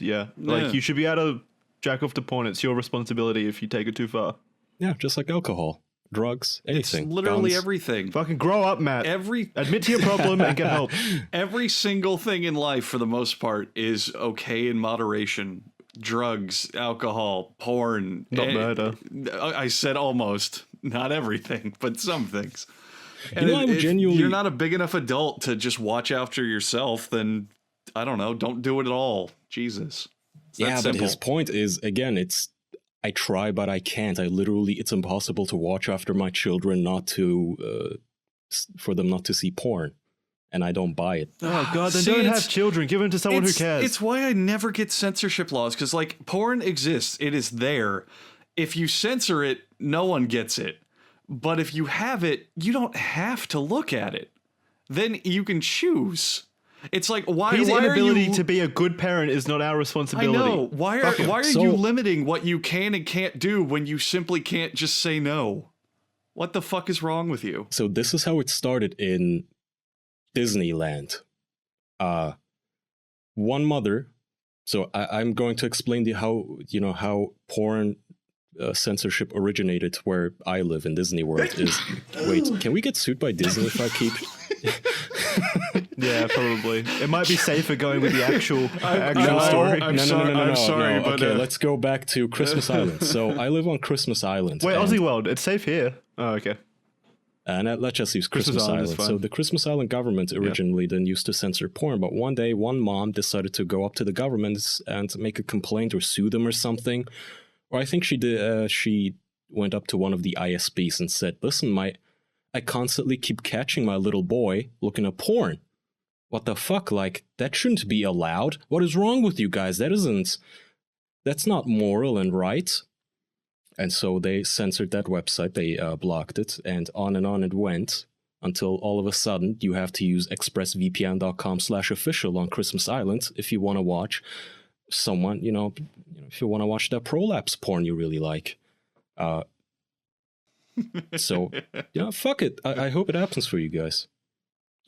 Yeah. Like you should be able to jack off to porn. It's your responsibility if you take it too far.
Yeah, just like alcohol. Drugs, anything.
It's literally
guns.
Everything.
Fucking grow up, Matt. Admit to your problem and get help.
Every single thing in life, for the most part, is okay in moderation. Drugs, alcohol, porn.
Not murder.
I said almost. Not everything, but some things. And
I would genuinely...
you're not a big enough adult to just watch after yourself, then, I don't know, don't do it at all. Jesus.
Yeah, but his point is, again, I try, but I can't. It's impossible to watch after my children for them not to see porn. and I don't buy it.
Oh god, then don't have children. Give them to someone who cares.
It's why I never get censorship laws, because like porn exists, it is there. If you censor it, no one gets it. But if you have it, you don't have to look at it. Then you can choose. It's like why
His
why
inability
are you,
to be a good parent is not our responsibility.
I know. Why are
So-
you limiting what you can and can't do when you simply can't just say no? What the fuck is wrong with you?
So this is how it started in Disneyland. One mother. So I'm going to explain how porn censorship originated where I live in Disney World. Wait, can we get sued by Disney if I keep?
Yeah, probably. It might be safer going with the actual
No,
story.
I'm
no,
sorry, but
okay, let's go back to Christmas Island. So I live on Christmas Island.
Wait,
and-
Aussie World, it's safe here. Oh, okay.
And let's just use
Christmas
Christmas
Island is
Island.
fine.
So the Christmas Island government originally then used to censor porn, but one day one mom decided to go up to the government and make a complaint or sue them or something. Or I think she did. She went up to one of the ISPs and said, "Listen, I constantly keep catching my little boy looking at porn. What the fuck? Like that shouldn't be allowed. What is wrong with you guys? That's not moral and right." And so they censored that website, they blocked it, and on it went until all of a sudden you have to use expressvpn.com/official on Christmas Island if you want to watch someone, if you want to watch that prolapse porn you really like. So, yeah, fuck it. I hope it happens for you guys.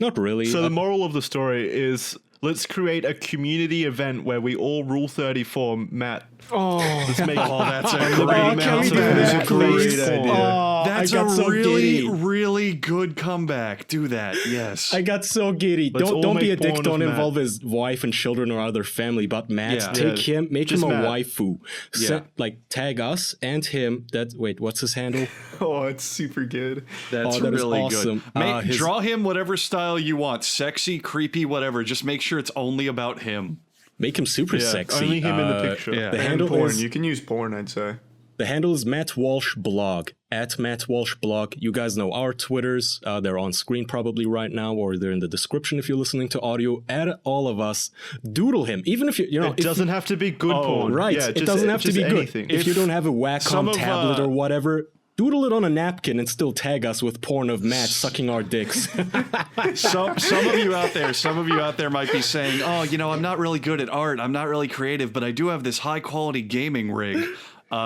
Not really.
So the moral of the story is let's create a community event where we all rule 34 Matt. Let's make
that's a
the
great
big amounts of
That is a
great
great idea.
That's
I got
a
so
really,
giddy.
really good comeback. Do that, yes.
I got so giddy.
Let's all
Don't be a
make
dick.
porn
Don't
of
involve his wife and children or other family. But Matt,
Yeah.
take him, make him
Just
a
Matt.
waifu.
Yeah.
Tag us and him. Wait, what's his handle?
Oh, it's super good.
That's
that is
really
awesome.
good.
His-
Draw him whatever style you want. Sexy, creepy, whatever. Just make sure it's only about him.
Make him super sexy.
only him in the picture.
Yeah.
The
And
handle
porn.
is
You can use porn, I'd say.
The handle is Matt Walsh Blog, at Matt Walsh Blog. You guys know our Twitters. They're on screen probably right now, or they're in the description if you're listening to audio. Add all of us. Doodle him. Even if
It doesn't have to be good porn.
Right.
Yeah,
it doesn't have to be good.
anything.
If you don't have a
some
Wacom
of,
tablet or whatever, doodle it on a napkin and still tag us with porn of Matt sucking our dicks.
Some of you out there might be saying, "Oh, I'm not really good at art. I'm not really creative, but I do have this high quality gaming rig."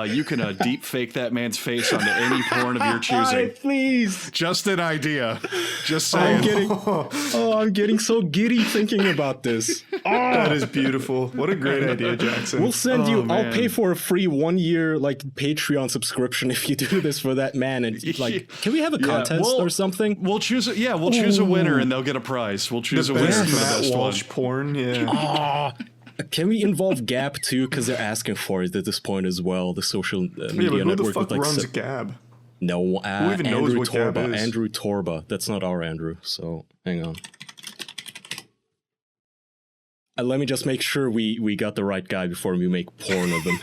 You can deep fake that man's face onto any porn of your choosing.
Please.
Just an idea. Just saying.
I'm getting so giddy thinking about this.
That is beautiful. What a great idea, Jackson.
We'll send you.
man.
I'll pay for a free 1 year Patreon subscription if you do this for that man. And can we have a contest
well,
or something?
We'll choose a winner and they'll get a prize. We'll choose
the
a winner
best
for the
Matt
best
Walsh
one.
porn, yeah.
Can we involve Gab too? Because they're asking for it at this point as well. The social
Yeah,
media
but who the
network
fuck
with
runs Gab?
no,
Who even knows
Andrew
what Gab
Torba.
is?
Andrew Torba. That's not our Andrew. So hang on. Let me just make sure we got the right guy before we make porn of them.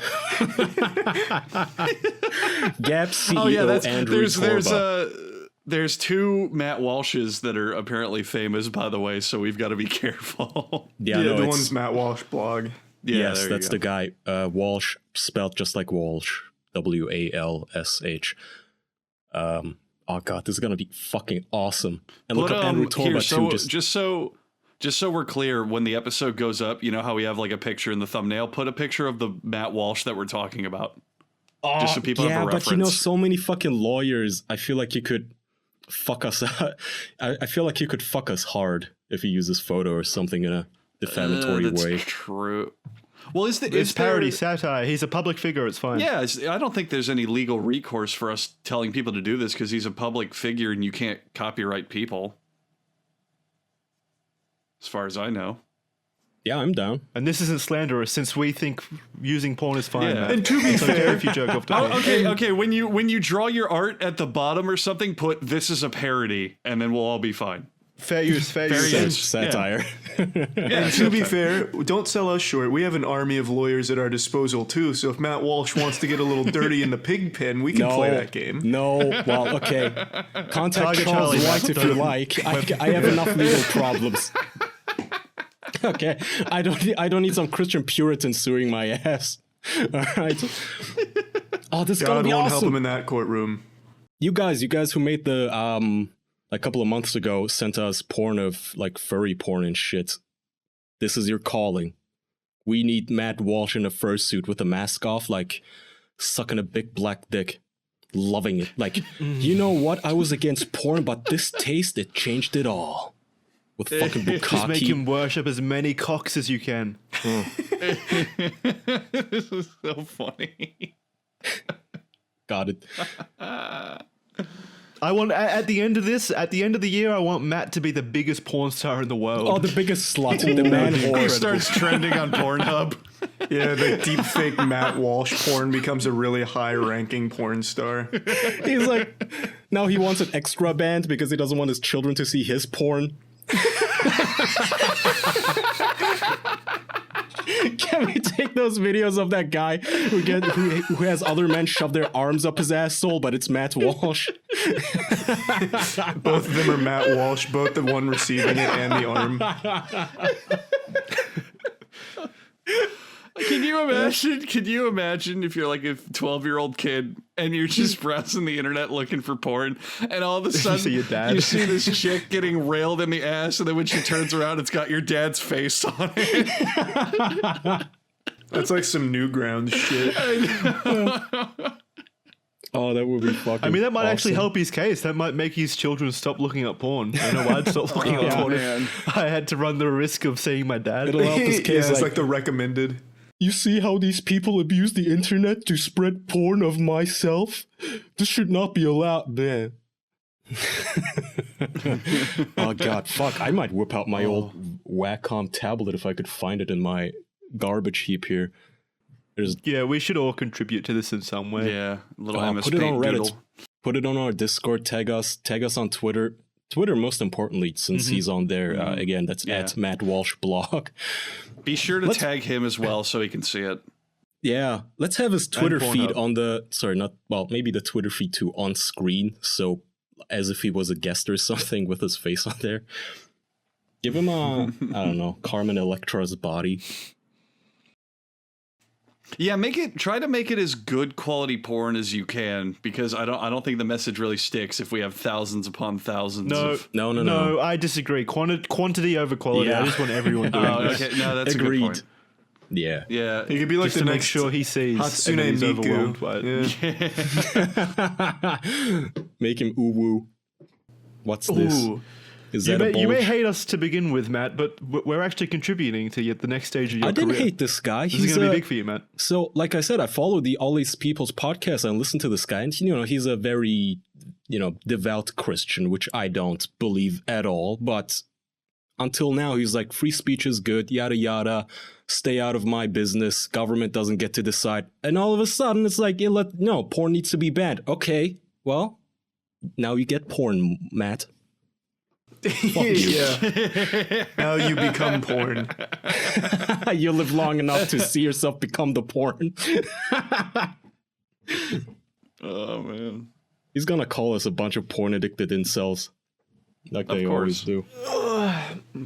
Gap CEO
Oh yeah,
Andrew Torba.
there's two Matt Walshes that are apparently famous, by the way, so we've got to be careful.
Yeah,
Yeah,
no,
the
it's-
one's Matt Walsh blog.
Yeah,
yes,
there you
that's
go.
the guy. Walsh, spelled just like Walsh. WALSH. Oh god, this is gonna be fucking awesome. And look
But,
up Andrew Torba
here,
too.
just so we're clear, when the episode goes up, you know how we have like a picture in the thumbnail? Put a picture of the Matt Walsh that we're talking about. Just so people have a reference.
But so many fucking lawyers. I feel like you could fuck us. I feel like you could fuck us hard if you use this photo or something in a defamatory
that's
way.
true. Well,
It's parody, satire. He's a public figure. It's fine.
Yeah, I don't think there's any legal recourse for us telling people to do this because he's a public figure and you can't copyright people. As far as I know.
Yeah, I'm down.
And this isn't slanderous since we think using porn is fine.
Yeah.
Matt.
And to be
It's okay
fair,
if you jerk off to
Oh,
porn.
okay. When you draw your art at the bottom or something, put "this is a parody," and then we'll all be fine.
Fair use.
Satire.
And to be fair, don't sell us short. We have an army of lawyers at our disposal too. So if Matt Walsh wants to get a little dirty in the pig pen, we can play that game.
No, well, okay. Contact
Target
Charles
Charlie,
White if you like. I have enough legal problems. Okay, I don't need some Christian Puritan suing my ass. All right. Oh, this is gonna
God
be
won't
awesome.
help him in that courtroom.
You guys who made the a couple of months ago sent us porn of like furry porn and shit. This is your calling. We need Matt Walsh in a fursuit with a mask off, like sucking a big black dick, loving it. Like, you know what? I was against porn, but this taste, it changed it all. With fucking
Just make
bukkake.
him worship as many cocks as you can.
This is so funny.
Got it.
I want at the end of the year, I want Matt to be the biggest porn star in the world.
Oh, the biggest slut, the man
He
horse.
starts trending on Pornhub.
Yeah, the deep fake Matt Walsh porn becomes a really high ranking porn star.
He's like, now he wants an extra band because he doesn't want his children to see his porn. Can we take those videos of that guy who has other men shove their arms up his asshole, but it's Matt Walsh?
Both of them are Matt Walsh, both the one receiving it and the arm.
Can you imagine if you're like a 12-year-old kid and you're just browsing the internet looking for porn, and all of a sudden
see your dad.
you see this chick getting railed in the ass, and then when she turns around, it's got your dad's face on it.
That's like some Newgrounds shit.
Oh, that would be fucking
I mean, that might actually
awesome.
help his case. That might make his children stop looking up porn. I know I'd stop looking up porn if I had to run the risk of seeing my dad.
It'll help his
Yeah,
case.
it's like the recommended.
You see how these people abuse the internet to spread porn of myself? This should not be allowed, man. Oh god, fuck. I might whip out my old Wacom tablet if I could find it in my garbage heap here.
Yeah, we should all contribute to this in some way.
Yeah, little
Put it on
MSP
Reddit.
doodle.
Put it on our Discord. Tag us on Twitter. Twitter, most importantly, since he's on there. Again, that's at Matt Walsh blog.
Be sure to tag him as well so he can see it.
Yeah, let's have his Twitter feed
Pornhub.
on the maybe the Twitter feed too on screen, so as if he was a guest or something with his face on there. Give him a I don't know, Carmen Electra's body.
Yeah, try to make it as good quality porn as you can, because I don't think the message really sticks if we have thousands upon thousands.
No.
I disagree. Quantity over quality.
Yeah.
I just want everyone doing this.
Okay, no, that's
Agreed.
a good point.
Yeah.
Yeah,
He could be like
Just
the
to make
next
sure he sees
Hatsune
and he's overwhelmed
Miku.
by it.
Yeah.
Make him ooh-woo. What's this?
Ooh.
Is
You
that a
may
bulge?
hate us to begin with, Matt, but we're actually contributing to the next stage of your
I didn't
career.
hate this guy.
This is going to be big for you, Matt.
So, like I said, I follow all these people's podcasts and listen to this guy, and he's a very, devout Christian, which I don't believe at all. But until now, he's like, free speech is good, yada yada. Stay out of my business. Government doesn't get to decide. And all of a sudden, it's like, no, porn needs to be banned. Okay, well, now you get porn, Matt.
Yeah. Now you become porn.
You live long enough to see yourself become the porn.
oh man.
He's gonna call us a bunch of porn addicted incels. Like they always do.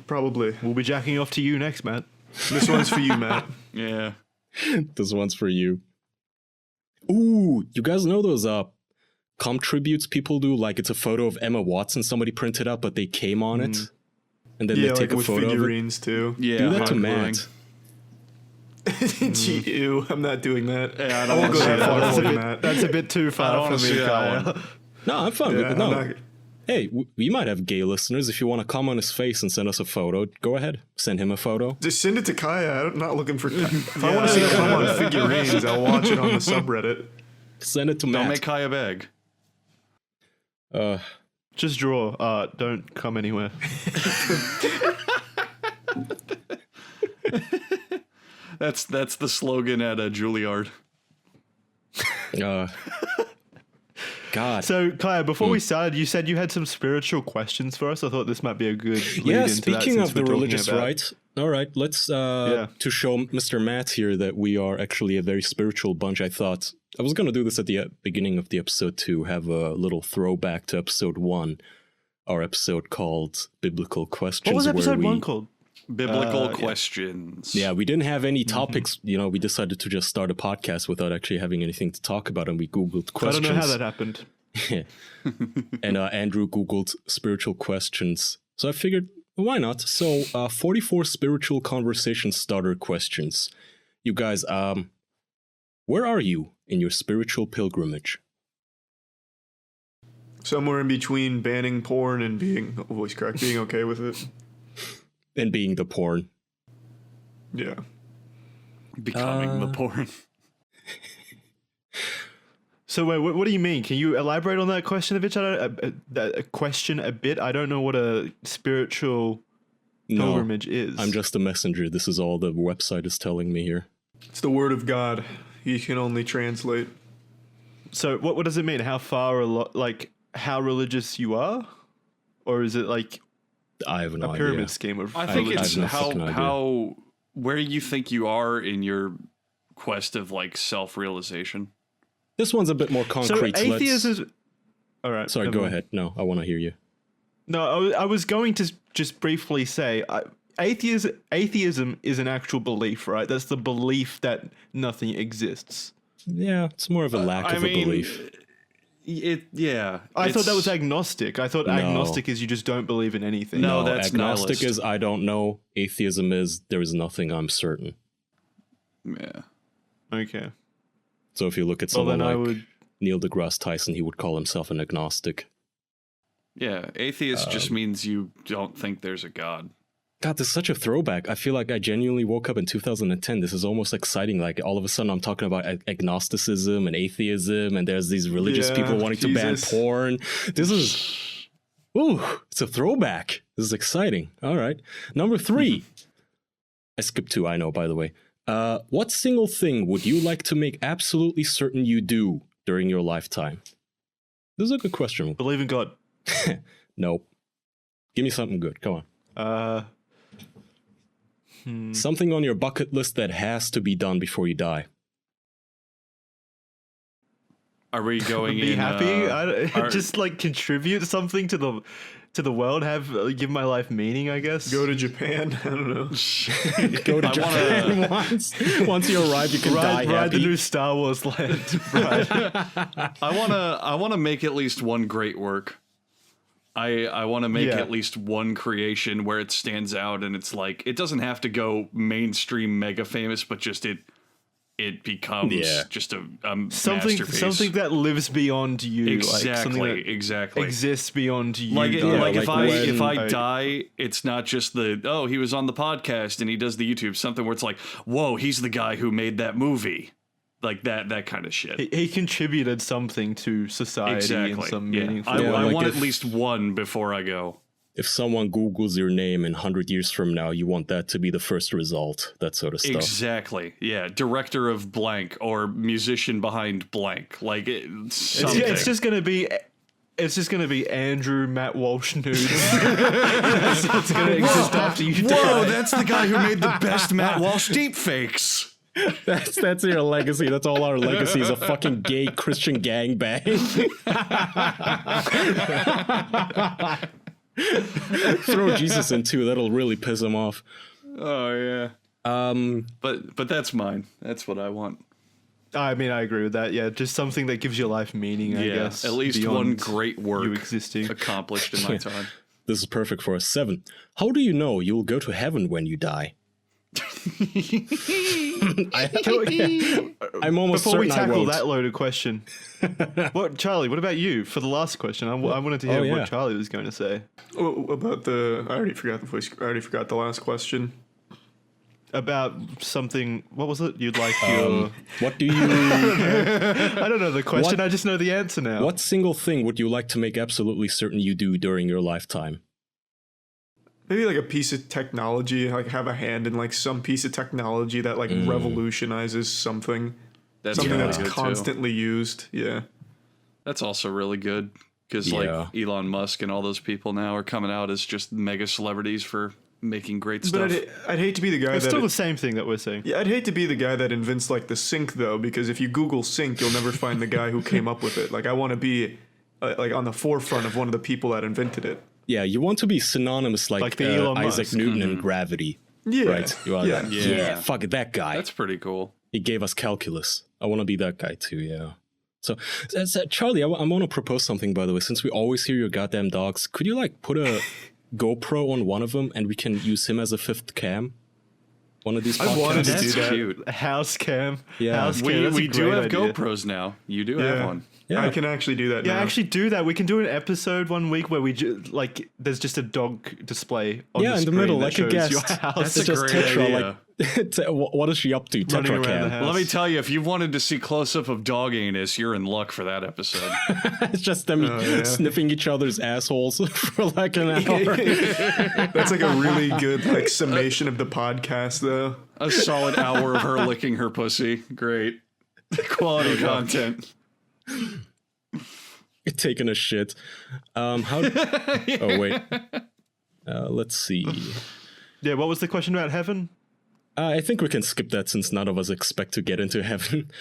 Probably.
We'll be jacking off to you next, Matt.
This one's for you, Matt.
Yeah.
This one's for you. Ooh, you guys know those cum tributes people do? Like it's a photo of Emma Watson somebody printed out, but they came on it. And then
Yeah,
they take
like
a
with
photo of it.
figurines too.
Yeah.
Do that to
hot
Matt.
Gee, ew, I'm not doing that.
Yeah, I
I
don't
won't
want
go
to see
that far
that.
for you, Matt.
That's a bit too
I
far
don't
for
wanna see
me,
that
Kyle.
one.
No, I'm fine with
Yeah,
it. No.
I'm not-
Hey, we might have gay listeners. If you want to come on his face and send us a photo, go ahead. Send him a photo.
Just send it to Kaya. I'm not looking for. If I want to see come on figurines, I'll watch it on the subreddit.
Send it to
Don't
Matt.
make Kaya beg.
Just draw. Don't come anywhere.
That's the slogan at Juilliard.
God.
So, Kaya, before we started, you said you had some spiritual questions for us. I thought this might be a good lead
Yeah,
into that.
speaking
since
of the
we're talking
religious
about-
right, all right, let's, to show Mr. Matt here that we are actually a very spiritual bunch, I thought, I was going to do this at the beginning of the episode to have a little throwback to episode 1, our episode called Biblical Questions.
What was episode
where
1 called?
Biblical questions.
Yeah, we didn't have any topics. You know, we decided to just start a podcast without actually having anything to talk about, and we Googled questions.
I don't know how that happened.
And Andrew Googled spiritual questions. So I figured, why not? So 44 spiritual conversation starter questions. You guys, where are you in your spiritual pilgrimage?
Somewhere in between banning porn and being okay with it.
And being the porn.
Yeah.
Becoming the porn.
So wait, what do you mean? Can you elaborate on that question a bit? That question a bit. I don't know what a spiritual pilgrimage is.
I'm just a messenger. This is all the website is telling me here.
It's the word of God. He can only translate.
So what does it mean? How far like how religious you are, or is it like
I have no
a pyramid
idea.
scheme of?
I think it's
no fucking idea.
how where you think you are in your quest of like self-realization.
This one's a bit more concrete.
So atheism is. All right.
Sorry, go ahead. No, I want to hear you.
No, I was going to just briefly say, atheism is an actual belief, right? That's the belief that nothing exists.
Yeah, it's more of a lack of a belief.
I thought that was agnostic. I thought agnostic is you just don't believe in anything.
No, that's
agnostic
nihilist.
is I don't know. Atheism is there is nothing I'm certain.
Yeah.
Okay.
So if you look at
Well,
someone
then
like Neil deGrasse Tyson, he would call himself an agnostic.
Yeah, atheist just means you don't think there's a God.
God, this is such a throwback. I feel like I genuinely woke up in 2010. This is almost exciting. Like all of a sudden I'm talking about agnosticism and atheism, and there's these religious people wanting to ban porn. This is, it's a throwback. This is exciting. All right. Number 3. I skipped 2, I know, by the way. What single thing would you like to make absolutely certain you do during your lifetime? This is a good question.
Believe in God.
Nope. Give me something good. Come on. Something on your bucket list that has to be done before you die.
Are we going
Be
in?
happy. Just like contribute something to the world. Give my life meaning. I guess.
Go to Japan. I don't know.
Go to Japan once you arrive. You can die
ride
happy.
the new Star Wars land. Right.
I wanna make at least one great work. I want to make at least one creation where it stands out, and it's like it doesn't have to go mainstream mega famous, but just it becomes just a masterpiece.
Something that lives beyond you.
Exactly,
like something that
exactly.
exists beyond you.
Like if
when
I die, it's not just he was on the podcast and he does the YouTube, something where it's like, whoa, he's the guy who made that movie. Like that kind of shit.
He contributed something to society in some meaningful way.
I want at least one before I go.
If someone Googles your name in 100 years from now, you want that to be the first result, that sort of stuff.
Exactly. Yeah. Director of blank or musician behind blank. Like something.
It's just gonna be. It's just going to be Andrew Matt Walsh nudes. It's going to exist after you die.
Whoa, that's the guy who made the best Matt Walsh deepfakes.
That's your legacy. That's all our legacy is a fucking gay Christian gangbang. Throw Jesus in too. That'll really piss him off.
Oh yeah. But that's mine. That's what I want.
I mean, I agree with that. Yeah, just something that gives your life meaning. I guess
at least one great work accomplished in my time.
This is perfect for us. 7. How do you know you'll go to heaven when you die? I'm almost
Before we
certain
tackle that loaded question, Charlie? What about you for the last question? I wanted to hear what Charlie was going to say
about I already forgot the last question.
About something. What was it? You'd like your.
What do you?
I don't know the question. I just know the answer now.
What single thing would you like to make absolutely certain you do during your lifetime?
Maybe like a piece of technology, like have a hand in like some piece of technology that like revolutionizes something.
That's
something
really
that's
good
constantly used. Yeah.
That's also really good because like Elon Musk and all those people now are coming out as just mega celebrities for making great stuff.
But I'd hate to be the guy
it's still the same thing that we're saying.
Yeah, I'd hate to be the guy that invents like the sink though, because if you Google sink, you'll never find the guy who came up with it. Like I want to be like on the forefront of one of the people that invented it.
Yeah, you want to be synonymous like
the Elon
Isaac
Musk.
Newton in Gravity.
Yeah,
right. You are
yeah.
that. Yeah, fuck it, that guy.
That's pretty cool.
He gave us calculus. I want to be that guy too. Yeah. So Charlie, I want to propose something. By the way, since we always hear your goddamn dogs, could you like put a GoPro on one of them and we can use him as a fifth cam? One of these podcasts.
I wanted to do
That's
that.
cute.
House cam.
Yeah.
House cam. That's
We
a
do
great
have
idea.
GoPros now. You do have one.
Yeah.
I can actually do that
Yeah,
now.
actually do that. We can do an episode one week where we like there's just a dog display on
Yeah,
the
in the
middle,
middle,
that
like a
shows
guest.
your house.
That's
It's
a
just
great
Tetra,
idea.
like, what is she up to?
Running
Tetra
around the
cam.
house.
Let me tell you, if you wanted to see close-up of dog anus, you're in luck for that episode.
It's just them
yeah.
sniffing each other's assholes for like an hour.
That's like a really good like summation of the podcast though.
A solid hour of her licking her pussy. Great. Quality content.
Taking a shit. Oh wait. Let's see.
Yeah, what was the question about heaven?
I think we can skip that since none of us expect to get into heaven.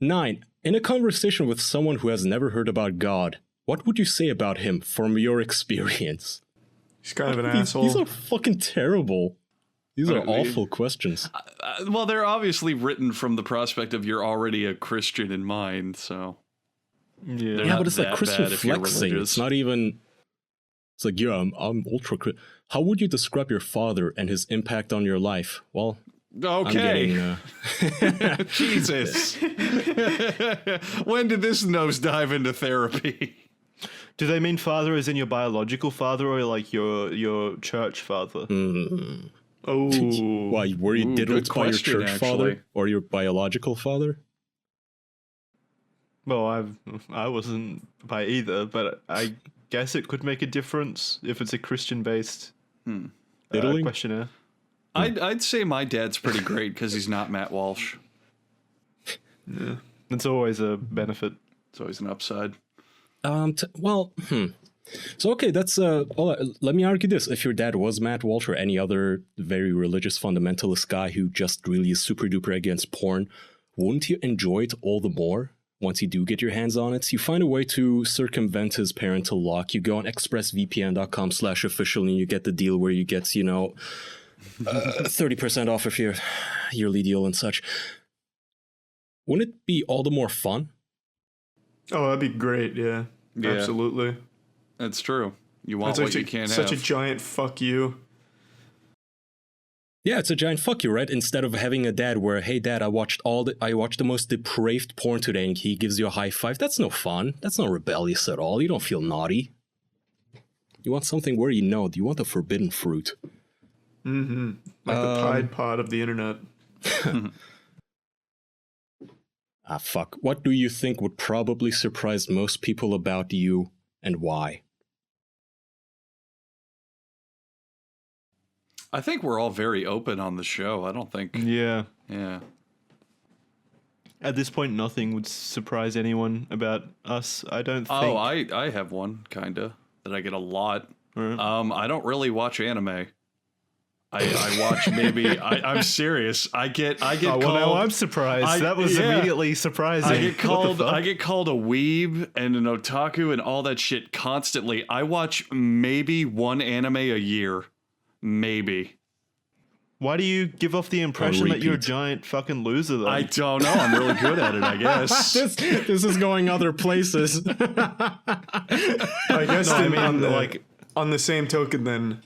9. In a conversation with someone who has never heard about God, what would you say about him from your experience?
He's kind of an asshole.
These are fucking terrible. These are
What do you mean?
awful questions.
Well, they're obviously written from the prospect of you're already a Christian in mind, so...
Yeah.
They're
Yeah,
not
but it's like
that
Christian
bad if you're
flexing.
religious.
It's not even. It's like, yeah, I'm ultra. How would you describe your father and his impact on your life? Well,
Okay.
I'm getting.
Jesus. When did this nosedive into therapy?
Do they mean father as in your biological father or like your church father?
Oh,
Why were you
Ooh,
diddled
good
by your
question,
church
actually.
father or your biological father?
Well, I wasn't by either, but I guess it could make a difference if it's a Christian-based
Diddling?
questionnaire.
I'd say my dad's pretty great because he's not Matt Walsh.
It's always a benefit.
It's always an upside.
So okay, that's let me argue this: if your dad was Matt Walsh or any other very religious fundamentalist guy who just really is super duper against porn, wouldn't you enjoy it all the more once you do get your hands on it? You find a way to circumvent his parental lock. You go on expressvpn.com/official and you get the deal where you get 30% off of your yearly deal and such. Wouldn't it be all the more fun?
oh, that'd be great. Yeah,
Yeah.
absolutely.
That's true. You want
That's
what you can't
such
have.
a giant fuck you.
Yeah, it's a giant fuck you, right? Instead of having a dad where, hey dad, I watched the most depraved porn today and he gives you a high five. That's no fun. That's not rebellious at all. You don't feel naughty. You want something where you want the forbidden fruit.
Like the Tide Pod of the internet.
Ah, fuck. What do you think would probably surprise most people about you and why?
I think we're all very open on the show. I don't think.
Yeah.
Yeah.
At this point, nothing would surprise anyone about us. I don't think.
Oh, I have one kinda that I get a lot.
Alright.
I don't really watch anime. I watch maybe. I'm serious. I get
Oh,
called.
well, now I'm surprised. That was immediately surprising.
I get
What the
called.
fuck?
I get called a weeb and an otaku and all that shit constantly. I watch maybe one anime a year, maybe.
Why do you give off the impression that you're a
repeat.
giant fucking loser, though?
I don't know. I'm really good at it, I guess.
this is going other places.
I guess
No, I
on
mean,
the,
like-
on the same token, then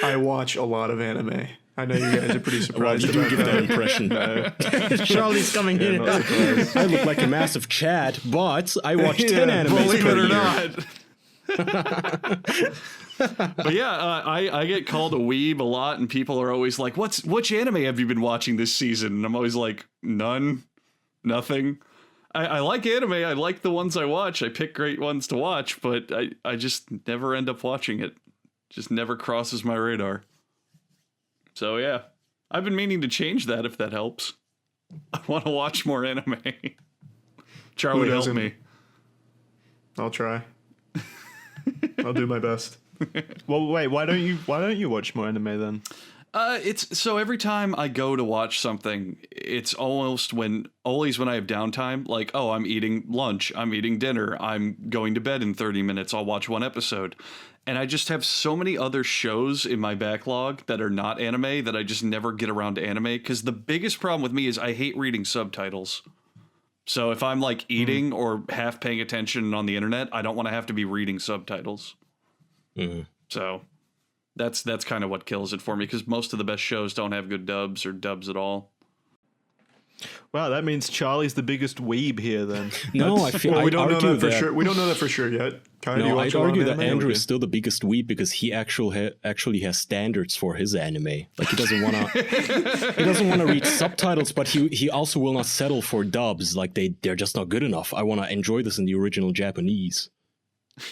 I watch a lot of anime. I know you guys are pretty
Well,
surprised
you do
about
give that impression. Charlie's coming in.
not surprised.
I look like a massive Chad, but I watch 10 animes
Believe
per
it or
year.
not. But yeah, I get called a weeb a lot, and people are always like, which anime have you been watching this season? And I'm always like, none, nothing. I like anime. I like the ones I watch. I pick great ones to watch, but I just never end up watching it. Just never crosses my radar. So yeah, I've been meaning to change that if that helps. I want to watch more anime. Charlie, help
doesn't?
me.
I'll try. I'll do my best.
Well, wait. Why don't you watch more anime then?
It's so every time I go to watch something, it's always when I have downtime, like, oh, I'm eating lunch, I'm eating dinner, I'm going to bed in 30 minutes, I'll watch one episode. And I just have so many other shows in my backlog that are not anime that I just never get around to anime. Because the biggest problem with me is I hate reading subtitles. So if I'm like eating or half paying attention on the internet, I don't want to have to be reading subtitles. So that's kind of what kills it for me, because most of the best shows don't have good dubs or dubs at all.
Wow, that means Charlie's the biggest weeb here then.
No, I feel
Well, we don't know that for
that,
sure. We don't know that for sure yet. Kai, do you
No,
watch
I'd
a lot of
argue that
anime?
Andrew is still the biggest weeb because he actually has standards for his anime. Like he doesn't want to read subtitles, but he also will not settle for dubs. Like they're just not good enough. I want to enjoy this in the original Japanese.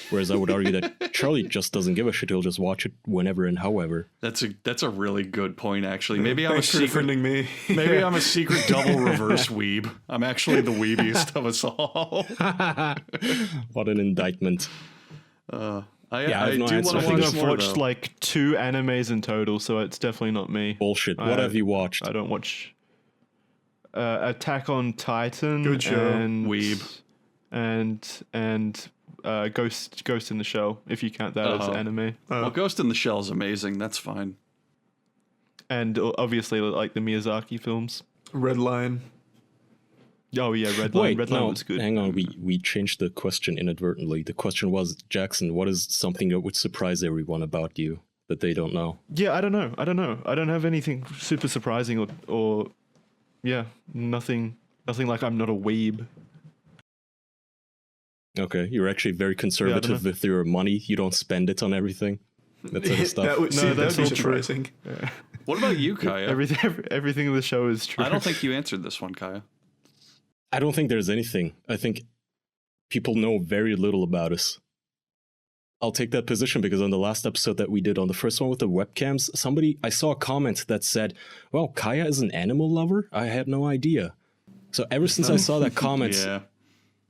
Whereas I would argue that Charlie just doesn't give a shit. He'll just watch it whenever and however.
That's a really good point, actually. Maybe I'm
Thanks for defending me.
Maybe I'm a secret double reverse weeb. I'm actually the weebiest of us all.
What an indictment.
I
have no
do
answer.
want
I
to
think
watch
I've
more,
watched
though.
like 2 animes in total, so it's definitely not me.
Bullshit. What have you watched?
I don't watch Attack on Titan.
Good show.
And
Weeb.
And Ghost in the Shell, if you count that as anime.
Well, Ghost in the Shell is amazing. That's fine.
And obviously like the Miyazaki films.
Red Line.
Oh yeah, Red Line. Red Line
no,
was good.
hang on. We changed the question inadvertently. The question was, Jackson, what is something that would surprise everyone about you that they don't know?
Yeah, I don't know. I don't have anything super surprising or yeah, nothing like I'm not a weeb.
Okay, you're actually very conservative with your money. You don't spend it on everything. That sort of stuff.
That'd be
all true.
surprising.
What about you, Kaya?
Everything in the show is true.
I don't think you answered this one, Kaya.
I don't think there's anything. I think people know very little about us. I'll take that position because on the last episode that we did, on the first one with the webcams, I saw a comment that said, well, Kaya is an animal lover? I had no idea. So ever since I saw that comment,
Yeah.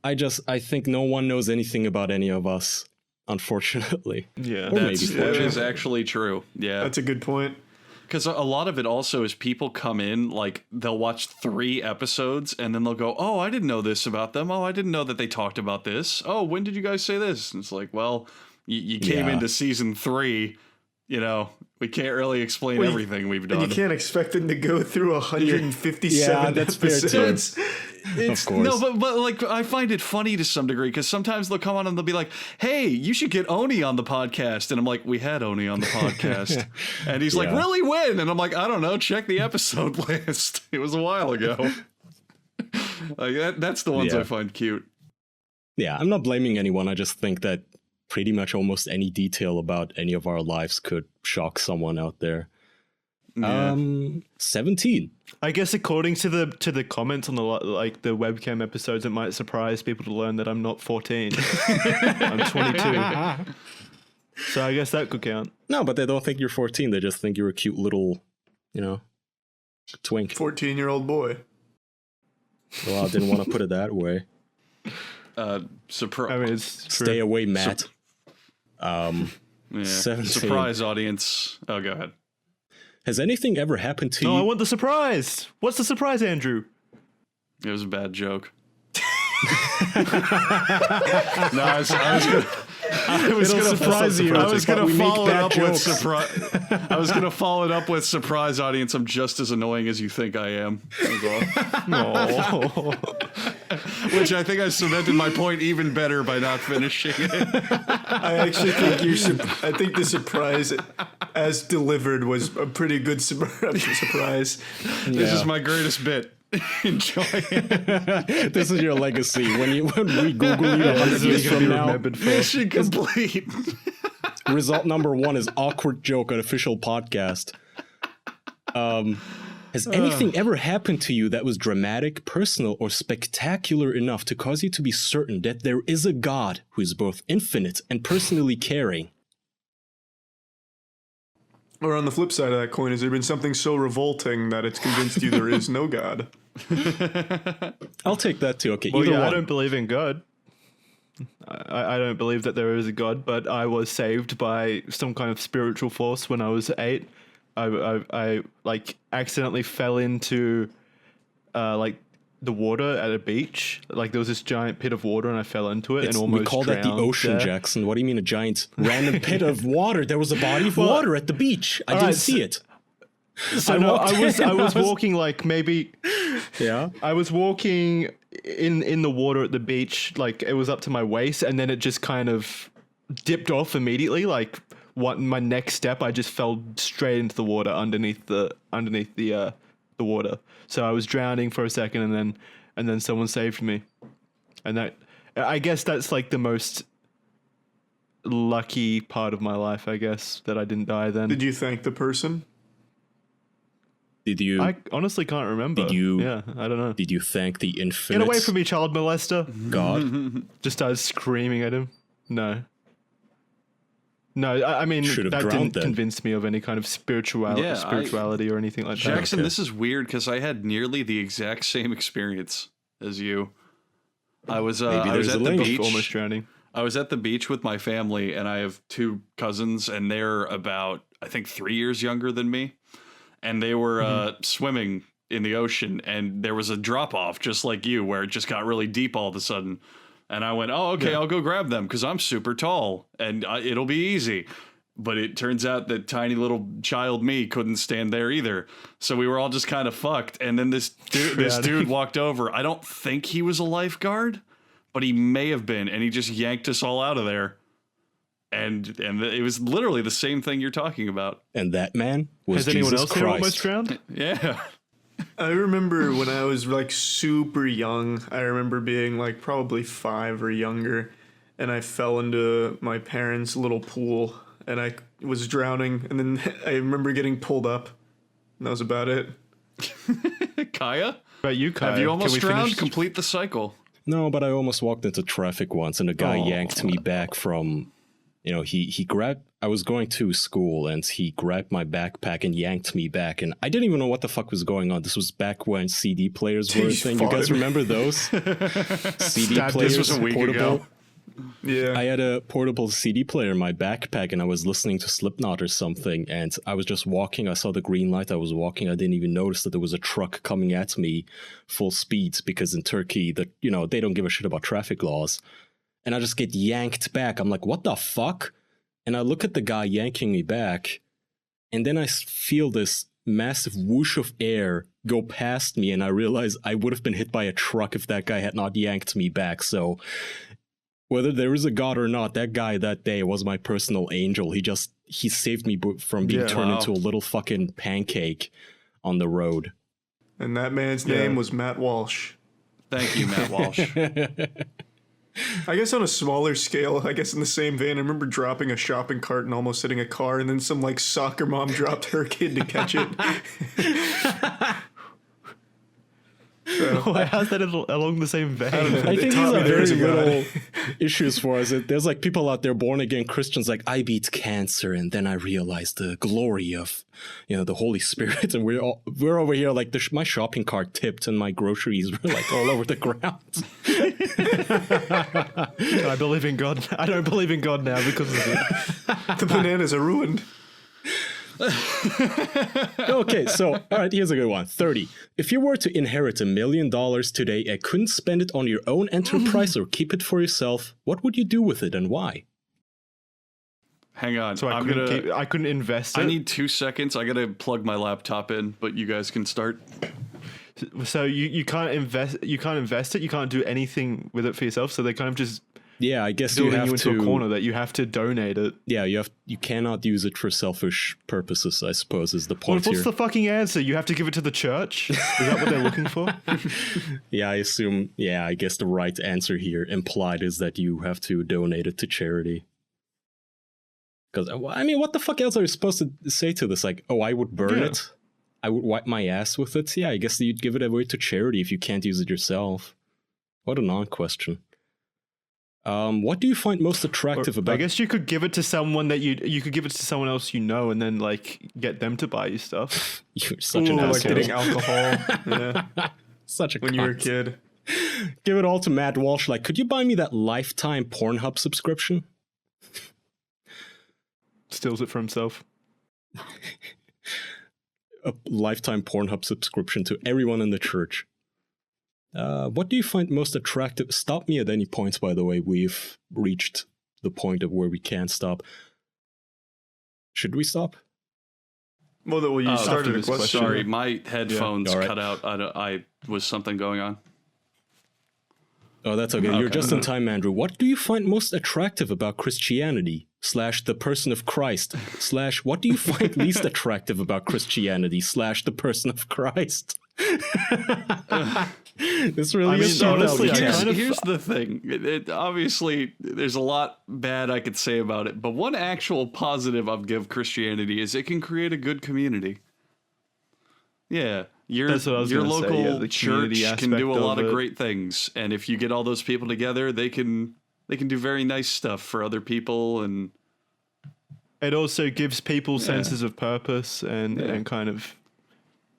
I think no one knows anything about any of us, unfortunately.
Yeah.
Or maybe
That is actually true. Yeah.
That's a good point.
Because a lot of it also is people come in, like, they'll watch 3 episodes, and then they'll go, oh, I didn't know this about them. Oh, I didn't know that they talked about this. Oh, when did you guys say this? And it's like, well, you came into season 3, you know, we can't really explain everything we've done.
And you can't expect them to go through 157
that's fair, too.
episodes.
Of course.
No, but like, I find it funny to some degree, because sometimes they'll come on and they'll be like, hey, you should get Oni on the podcast. And I'm like, we had Oni on the podcast. And he's like, really, when? And I'm like, I don't know, check the episode list. It was a while ago. Like that's the ones I find cute.
Yeah, I'm not blaming anyone. I just think that pretty much almost any detail about any of our lives could shock someone out there.
Yeah.
17.
I guess according to the comments on the webcam episodes, it might surprise people to learn that I'm not 14. I'm 22. So I guess that could count.
No, but they don't think you're 14. They just think you're a cute little, twink.
14-year-old boy.
Well, I didn't want to put it that way.
Surprise.
I mean, it's true.
Stay away, Matt.
Yeah.
17.
Surprise audience. Oh, go ahead.
Has anything ever happened to
No,
you?
I want the surprise. What's the surprise, Andrew?
It was a bad joke. No, I was
It'll
gonna
surprise you.
I was
but
gonna
we make
follow it
bad
up
jokes.
with surprise. I was gonna follow it up with surprise audience. I'm just as annoying as you think I am.
No.
Which I think I cemented my point even better by not finishing it.
I actually think I think the surprise as delivered was a pretty good surprise.
This is my greatest bit. Enjoy it.
This is your legacy. When we Google you 100 years from now,
Mission complete.
result number 1 is awkward joke on official podcast. Has anything ever happened to you that was dramatic, personal, or spectacular enough to cause you to be certain that there is a God who is both infinite and personally caring?
Or on the flip side of that coin, has there been something so revolting that it's convinced you there is no God?
I'll take that too. Okay,
Well,
either
yeah,
one.
I don't believe in God. I don't believe that there is a God, but I was saved by some kind of spiritual force when I was 8. I like accidentally fell into like the water at a beach. Like there was this giant pit of water and I fell into it and almost
we call that the ocean,
there.
Jackson. What do you mean a giant random pit of water? There was a body of water at the beach. I didn't see it.
So I was walking like maybe I was walking in the water at the beach, like it was up to my waist, and then it just kind of dipped off immediately. Like my next step, I just fell straight into the water underneath the water. So I was drowning for a second, and then someone saved me, and that I guess that's like the most lucky part of my life. I guess that I didn't die then.
Did you thank the person?
Did you?
I honestly can't remember.
Did you?
Yeah, I don't know.
Did you thank the infinite?
Get away from me, child molester!
God.
Just started screaming at him. No, I mean
Should've
that
drowned
didn't
then.
convince me of any kind of spirituality or anything like that.
Jackson,
Okay.
this is weird because I had nearly the exact same experience as you. I was
Maybe
I was
there's
at
a
the
link.
beach.
Almost drowning.
I was at the beach with my family, and I have 2 cousins, and they're about, I think, 3 years younger than me. And they were swimming in the ocean, and there was a drop off, just like you, where it just got really deep all of a sudden. And I went, oh, okay, I'll go grab them because I'm super tall, and it'll be easy. But it turns out that tiny little child me couldn't stand there either. So we were all just kind of fucked. And then this dude walked over. I don't think he was a lifeguard, but he may have been, and he just yanked us all out of there. And it was literally the same thing you're talking about.
And that man was
Has anyone
Jesus
else here
Christ.
almost drowned?
Yeah.
I remember when I was like super young, I remember being like probably 5 or younger, and I fell into my parents' little pool and I was drowning, and then I remember getting pulled up, and that was about it.
Kaya?
But you, Kaya,
Have you almost
can we
drowned?
finish?
Complete the cycle.
No, but I almost walked into traffic once, and a guy yanked me back from, he grabbed, I was going to school, and he grabbed my backpack and yanked me back, and I didn't even know what the fuck was going on. This was back when CD players were a
He's
thing. You guys
fine.
remember those? CD players,
This was a week
portable.
ago.
Yeah.
I had a portable CD player in my backpack, and I was listening to Slipknot or something, and I was just walking. I saw the green light. I was walking. I didn't even notice that there was a truck coming at me full speed, because in Turkey, they don't give a shit about traffic laws. And I just get yanked back. I'm like, what the fuck? And I look at the guy yanking me back, and then I feel this massive whoosh of air go past me, and I realize I would have been hit by a truck if that guy had not yanked me back. So whether there is a God or not, that guy that day was my personal angel. He saved me from being turned into a little fucking pancake on the road.
And that man's name was Matt Walsh.
Thank you, Matt Walsh.
I guess on a smaller scale, I guess in the same vein, I remember dropping a shopping cart and almost hitting a car, and then some like soccer mom dropped her kid to catch it.
Why how's that along the same vein?
I think these
taught
are
me there
very
is a God.
little issues for us. There's like people out there, born again Christians, like, I beat cancer, and then I realized the glory of, the Holy Spirit, and we're over here like my shopping cart tipped, and my groceries were like all over the ground.
I believe in God. I don't believe in God now because of it.
The bananas are ruined.
Okay, so, all right, here's a good one. 30. If you were to inherit $1 million today and couldn't spend it on your own enterprise or keep it for yourself, what would you do with it and why?
Hang on.
So I couldn't invest it.
I need 2 seconds. I gotta plug my laptop in, but you guys can start.
So you can't invest. You can't invest it. You can't do anything with it for yourself. So they kind of just
Yeah, I guess you
building
have
you into
to
a corner that you have to donate it.
Yeah, you cannot use it for selfish purposes, I suppose, is the point
What's
here.
the fucking answer? You have to give it to the church? Is that what they're looking for?
Yeah, I guess the right answer here implied is that you have to donate it to charity. Because, I mean, what the fuck else are you supposed to say to this? Like, I would burn it? I would wipe my ass with it? Yeah, I guess you'd give it away to charity if you can't use it yourself. What a non-question. What do you find most attractive about...
I guess you could give it to someone that you could give it to someone else and then like get them to buy you stuff.
You're such an
like
asshole.
getting alcohol. Yeah.
Such a
When you were a
cunt.
kid.
Give it all to Matt Walsh. Like, could you buy me that lifetime Pornhub subscription?
Steals it for himself.
A lifetime Pornhub subscription to everyone in the church. What do you find most attractive? Stop me at any points, by the way. We've reached the point of where we can't stop. Should we stop?
Well, you started a question.
Sorry, my headphones
All right.
cut out. I was something going on.
Oh, that's okay. You're just in time, Andrew. What do you find most attractive about Christianity / the person of Christ / what do you find least attractive about Christianity / the person of Christ? This really is
honestly,
here's the thing. Obviously, there's a lot bad I could say about it, but one actual positive I'll give Christianity is it can create a good community. Yeah, your local church can do a lot of great things, and if you get all those people together, they can do very nice stuff for other people, and
it also gives people senses of purpose and kind of.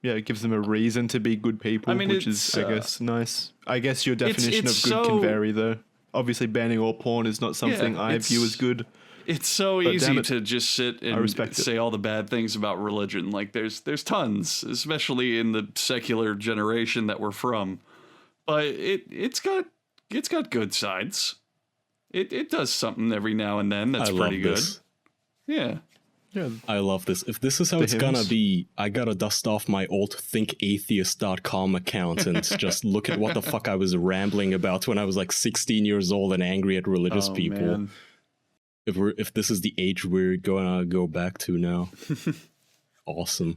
Yeah, it gives them a reason to be good people, which is, I guess, nice. I guess your definition of good can vary, though. Obviously, banning all porn is not something I view as good.
It's so easy to just sit and say all the bad things about religion. Like, there's tons, especially in the secular generation that we're from. But it's got good sides. It does something every now and then that's pretty good. Yeah.
Yeah,
I love this. If this is how it's gonna be, I gotta dust off my old thinkatheist.com account and just look at what the fuck I was rambling about when I was like 16 years old and angry at religious people.
Man.
If this is the age we're gonna go back to now. Awesome.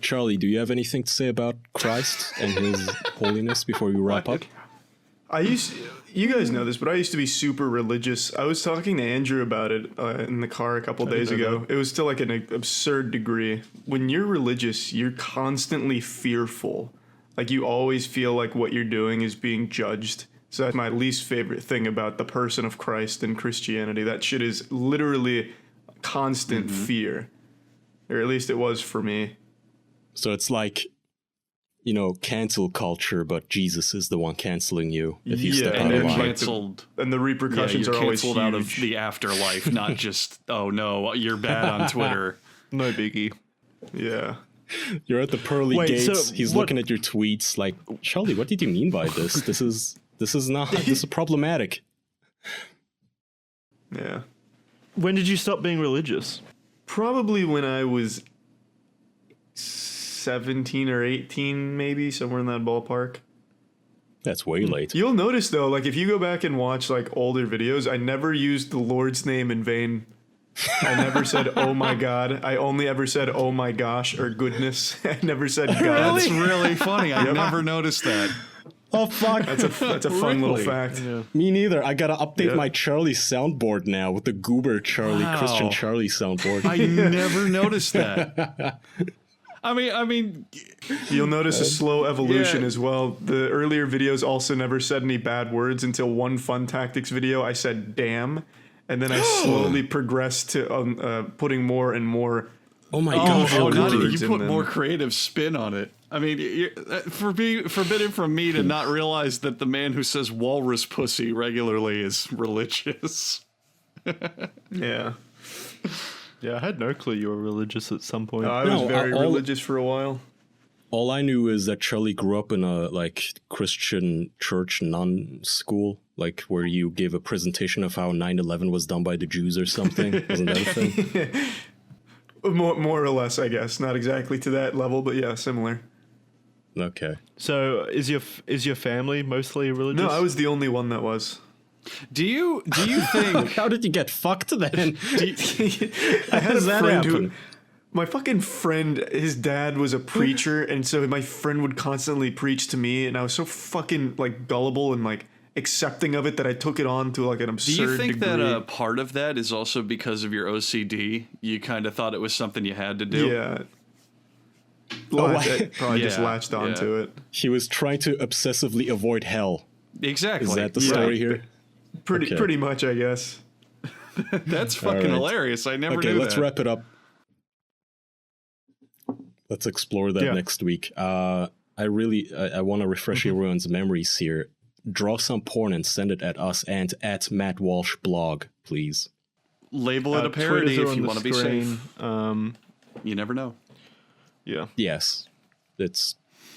Charlie, do you have anything to say about Christ and his holiness before we wrap up?
You guys know this, but I used to be super religious. I was talking to Andrew about it in the car a couple days ago. It was to like an absurd degree. When you're religious, you're constantly fearful. Like, you always feel like what you're doing is being judged. So that's my least favorite thing about the person of Christ and Christianity. That shit is literally constant fear. Or at least it was for me.
So it's like, cancel culture, but Jesus is the one canceling you if you step out of line.
Canceled,
and the repercussions are always huge.
Out of the afterlife, not just, oh no, you're bad on Twitter.
No biggie.
Yeah.
You're at the pearly gates. He's looking at your tweets like, Charlie, what did you mean by this? This is problematic.
Yeah.
When did you stop being religious?
Probably when I was 17 or 18, maybe, somewhere in that ballpark.
That's way late.
You'll notice, though, like, if you go back and watch, like, older videos, I never used the Lord's name in vain. I never said, oh my God. I only ever said, oh my gosh, or goodness. I never said God.
That's really funny. I never noticed that.
Oh, fuck.
That's a fun little fact.
Yeah.
Me neither. I gotta update my Charlie soundboard now with the Goober Charlie, Christian Charlie soundboard.
I never noticed that. I mean,
you'll notice a slow evolution as well. The earlier videos also never said any bad words until one Fun Tactics video. I said damn, and then I slowly progressed to putting more and more.
Oh my gosh!
You put more creative spin on it. I mean, forbidden from me to not realize that the man who says walrus pussy regularly is religious.
Yeah.
Yeah, I had no clue you were religious at some point.
I was very religious for a while.
All I knew is that Charlie grew up in a Christian church non-school, where you gave a presentation of how 9/11 was done by the Jews or something. Wasn't that a thing?
More or less, I guess. Not exactly to that level, but yeah, similar.
Okay.
So is your family mostly religious?
No, I was the only one that was.
Do you think?
How did you get fucked then?
I had a friend who, my fucking friend, his dad was a preacher, and so my friend would constantly preach to me, and I was so fucking gullible and accepting of it that I took it on to an absurd degree.
Do you think that part of that is also because of your OCD? You kind of thought it was something you had to do.
Yeah. Probably just latched onto it.
He was trying to obsessively avoid hell.
Exactly.
Is that the story here?
Pretty much, I guess.
That's fucking hilarious. I never knew that.
Okay, let's wrap it up. Let's explore that next week. I want to refresh everyone's memories here. Draw some porn and send it at us and at Matt Walsh blog, please.
Label it a parody if you want to be safe. You never know.
Yeah.
Yes. It's,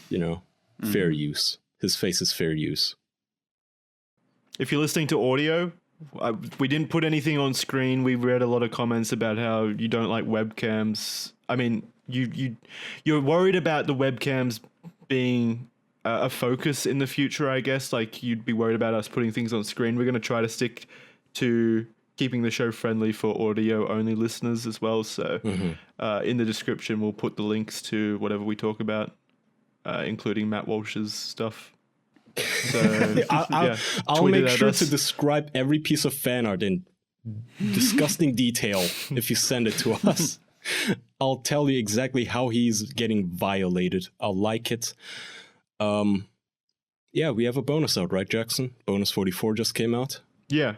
fair use. His face is fair use.
If you're listening to audio, we didn't put anything on screen. We read a lot of comments about how you don't like webcams. I mean, you're worried about the webcams being a focus in the future, I guess. Like, you'd be worried about us putting things on screen. We're going to try to stick to keeping the show friendly for audio-only listeners as well. So in the description, we'll put the links to whatever we talk about, including Matt Walsh's stuff. So
I'll make sure to describe every piece of fan art in disgusting detail if you send it to us. I'll tell you exactly how he's getting violated. I'll like it. We have a bonus out, right, Jackson? Bonus 44 just came out.
Yeah.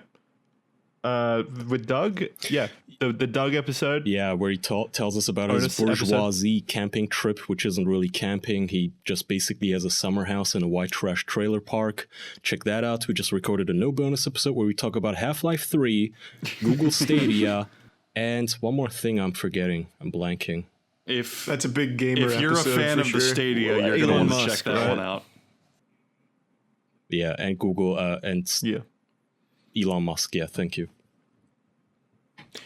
With Doug? Yeah. The Doug episode?
Yeah, where he tells us about his bourgeoisie camping trip, which isn't really camping. He just basically has a summer house in a white trash trailer park. Check that out. We just recorded a no bonus episode where we talk about Half-Life 3, Google Stadia, and one more thing I'm forgetting. I'm blanking.
If
that's a big gamer
if you're a fan of the Stadia, you're going to want to check that one out.
Yeah, and Google Elon Musk. Yeah, thank you.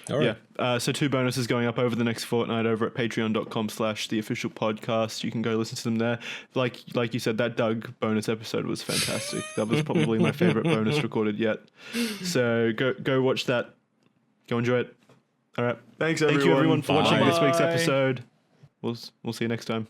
All right.
Yeah. So 2 bonuses going up over the next fortnight over at patreon.com/theofficialpodcast. You can go listen to them there. Like you said, that Doug bonus episode was fantastic. That was probably my favorite bonus recorded yet. So go watch that. Go enjoy it. All right.
Thank you, everyone,
for watching this week's episode. We'll see you next time.